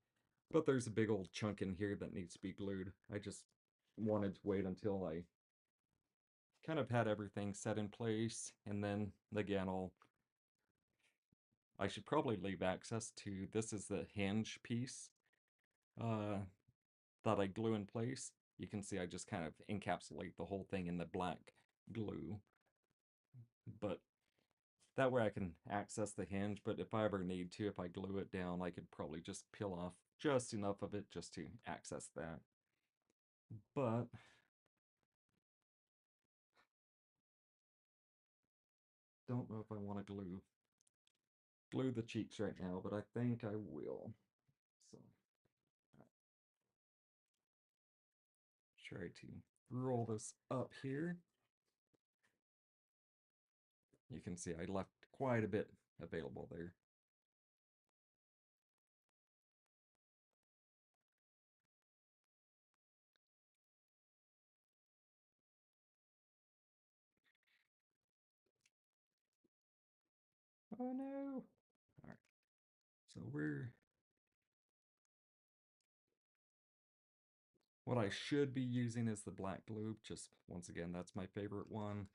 but there's a big old chunk in here that needs to be glued. I just wanted to wait until I kind of had everything set in place, and then again, I should probably leave access to, this is the hinge piece uh, that I glue in place. You can see I just kind of encapsulate the whole thing in the black glue. But that way I can access the hinge, but if I ever need to, if I glue it down, I could probably just peel off just enough of it just to access that. But don't know if I want to glue the cheeks right now, but I think I will. So try to roll this up here. You can see I left quite a bit available there. Oh no! Alright, so what I should be using is the black glue, just once again, that's my favorite one.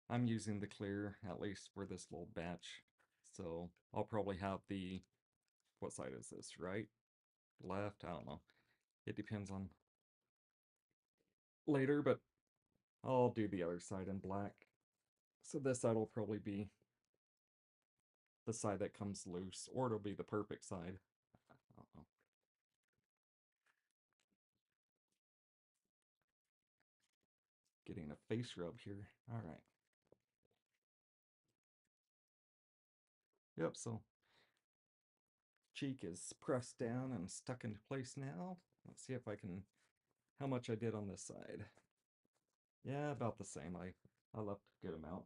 I'm using the clear, at least for this little batch. So I'll probably have the, what side is this, right? Left? I don't know. It depends on later, but I'll do the other side in black. So this side will probably be the side that comes loose, or it'll be the perfect side. I don't know. Getting a face rub here. All right. Yep, so cheek is pressed down and stuck into place now. Let's see if I can, how much I did on this side. Yeah, about the same. I left a good amount.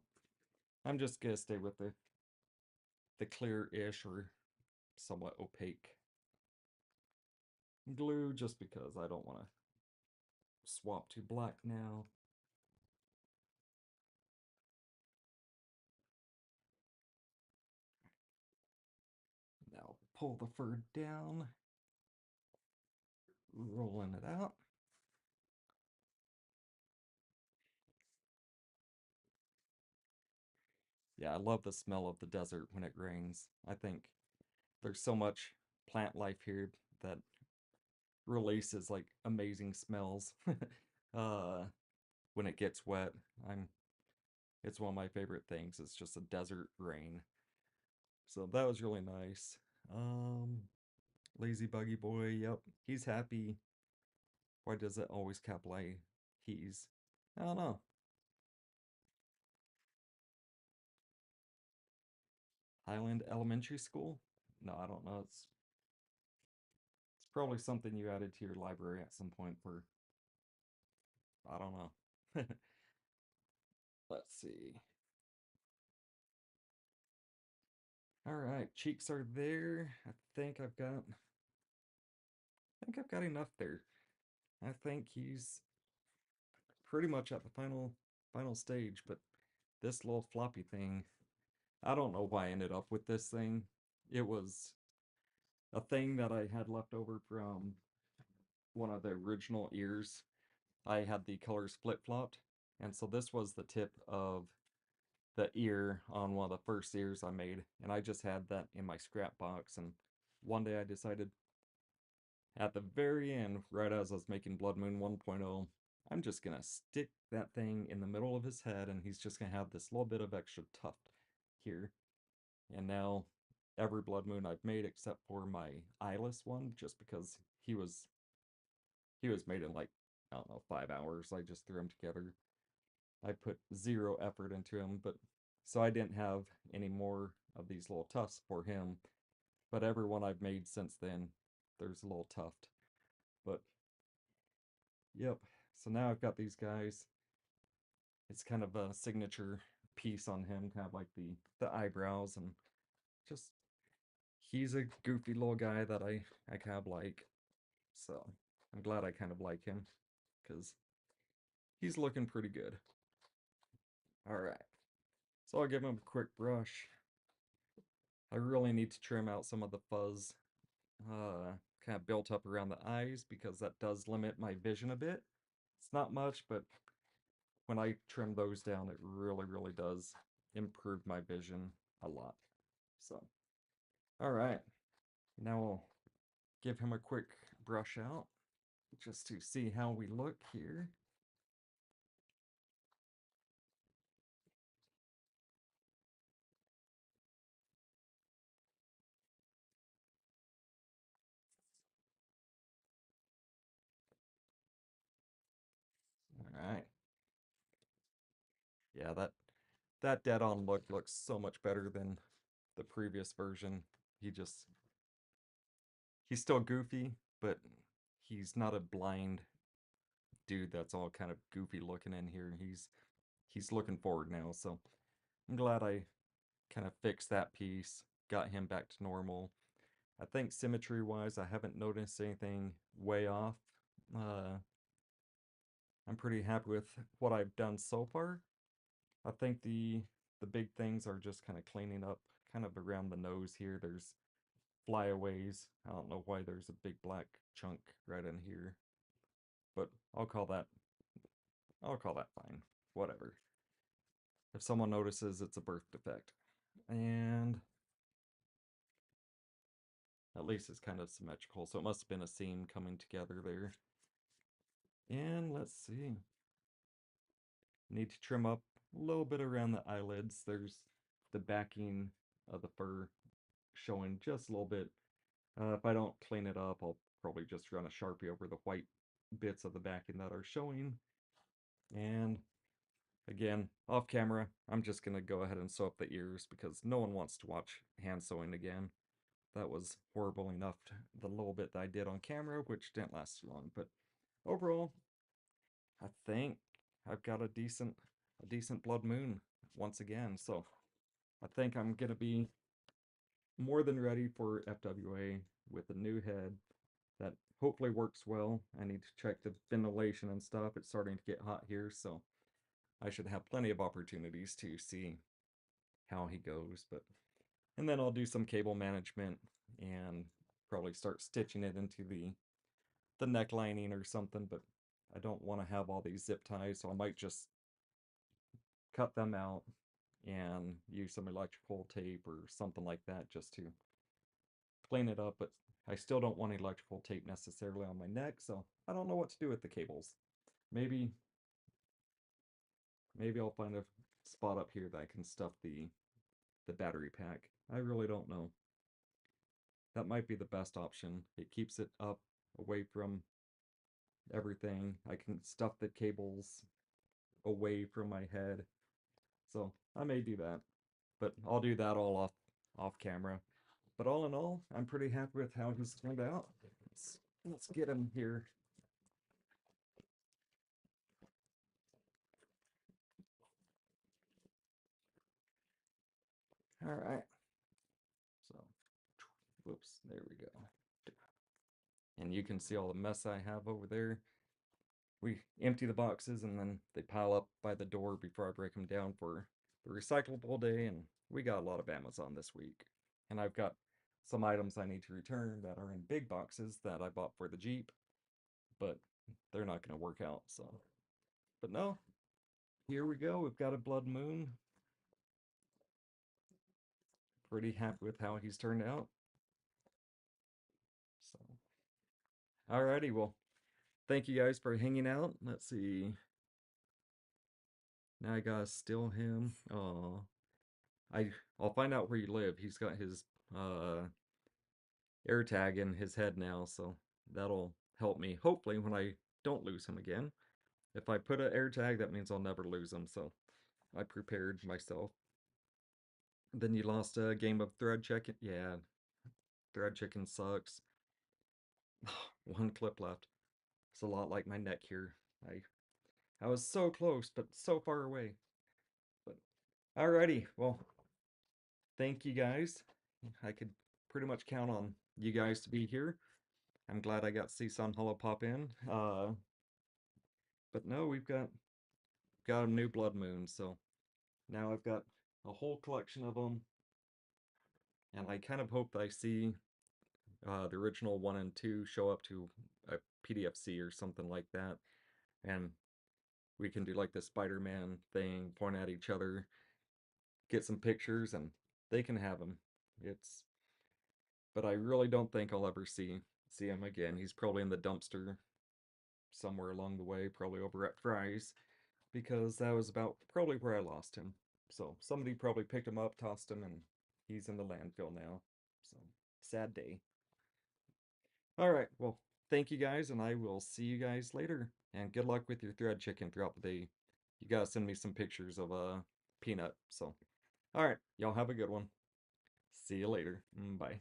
I'm just gonna stay with the clear-ish or somewhat opaque glue just because I don't want to swap to black now. Now pull the fur down, rolling it out. Yeah, I love the smell of the desert when it rains. I think there's so much plant life here that releases like amazing smells uh, when it gets wet. It's one of my favorite things. It's just a desert rain. So that was really nice. Lazy Buggy Boy, yep, he's happy. Why does it always capitalize he's? I don't know. Highland Elementary School? No, I don't know. It's probably something you added to your library at some point for, I don't know. Let's see. All right, cheeks are there. I think I've got enough there. I think he's pretty much at the final stage, but this little floppy thing, I don't know why I ended up with this thing. It was a thing that I had left over from one of the original ears. I had the colors flip-flopped, and so this was the tip of the ear on one of the first ears I made, and I just had that in my scrap box, and one day I decided at the very end, right as I was making Blood Moon 1.0, I'm just gonna stick that thing in the middle of his head, and he's just gonna have this little bit of extra tuft here. And now every Blood Moon I've made except for my eyeless one, just because he was made in like, I don't know, 5 hours. I just threw them together. I put zero effort into him, but so I didn't have any more of these little tufts for him. But every one I've made since then, there's a little tuft. But yep. So now I've got these guys. It's kind of a signature piece on him, kind of like the eyebrows, and just he's a goofy little guy that I kind of like. So I'm glad I kind of like him because he's looking pretty good. All right. So I'll give him a quick brush. I really need to trim out some of the fuzz kind of built up around the eyes because that does limit my vision a bit. It's not much, but when I trim those down, it really, really does improve my vision a lot. So All right. Now we'll give him a quick brush out just to see how we look here. All right. Yeah, that dead on look looks so much better than the previous version. He just he's still goofy, but he's not a blind dude that's all kind of goofy looking in here. He's looking forward now, so I'm glad I kind of fixed that piece, got him back to normal. I think symmetry wise, I haven't noticed anything way off. Uh, I'm pretty happy with what I've done so far. I think the big things are just kind of cleaning up kind of around the nose here. There's flyaways. I don't know why there's a big black chunk right in here, but I'll call that fine. Whatever. If someone notices, it's a birth defect. And at least it's kind of symmetrical, so it must have been a seam coming together there. And let's see. Need to trim up a little bit around the eyelids. There's the backing of the fur showing just a little bit. If I don't clean it up, I'll probably just run a Sharpie over the white bits of the backing that are showing. And again, off camera, I'm just going to go ahead and sew up the ears because no one wants to watch hand sewing again. That was horrible enough, the little bit that I did on camera, which didn't last too long. But overall, I think I've got a decent blood moon once again. So I think I'm gonna be more than ready for FWA with a new head that hopefully works well. I need to check the ventilation and stuff. It's starting to get hot here, so I should have plenty of opportunities to see how he goes. But and then I'll do some cable management and probably start stitching it into the neck lining or something, but I don't want to have all these zip ties, so I might just cut them out and use some electrical tape or something like that just to clean it up. But I still don't want electrical tape necessarily on my neck, so I don't know what to do with the cables. Maybe maybe I'll find a spot up here that I can stuff the battery pack. I really don't know. That might be the best option. It keeps it up away from everything. I can stuff the cables away from my head. So I may do that, but I'll do that all off camera. But all in all, I'm pretty happy with how he's turned out. Let's get him here. All right. So, whoops, there we go. And you can see all the mess I have over there. We empty the boxes and then they pile up by the door before I break them down for the recyclable day. And we got a lot of Amazon this week. And I've got some items I need to return that are in big boxes that I bought for the Jeep, but they're not going to work out. So, but no, here we go. We've got a blood moon. Pretty happy with how he's turned out. So, alrighty. Well, thank you guys for hanging out. Let's see. Now I gotta steal him. Oh, I'll find out where you live. He's got his air tag in his head now, so that'll help me. Hopefully, when I don't lose him again. If I put an air tag, that means I'll never lose him. So I prepared myself. Then you lost a game of thread chicken. Yeah, thread chicken sucks. One clip left. It's a lot like my neck here. I was so close, but so far away. But alrighty, well, thank you guys. I could pretty much count on you guys to be here. I'm glad I got to see Sun Hollow pop in. But no, we've got a new Blood Moon, so now I've got a whole collection of them, and I kind of hope that I see the original 1 and 2 show up to a PDFC or something like that, and we can do like the Spider-Man thing, point at each other, get some pictures, and they can have them. It's but I really don't think I'll ever see him again. He's probably in the dumpster somewhere along the way, probably over at Fry's, because that was about probably where I lost him. So somebody probably picked him up, tossed him, and he's in the landfill now. So sad day. All right, well, thank you guys, and I will see you guys later. And good luck with your thread chicken throughout the day. You gotta send me some pictures of Peanut. So, all right, y'all have a good one. See you later. Bye.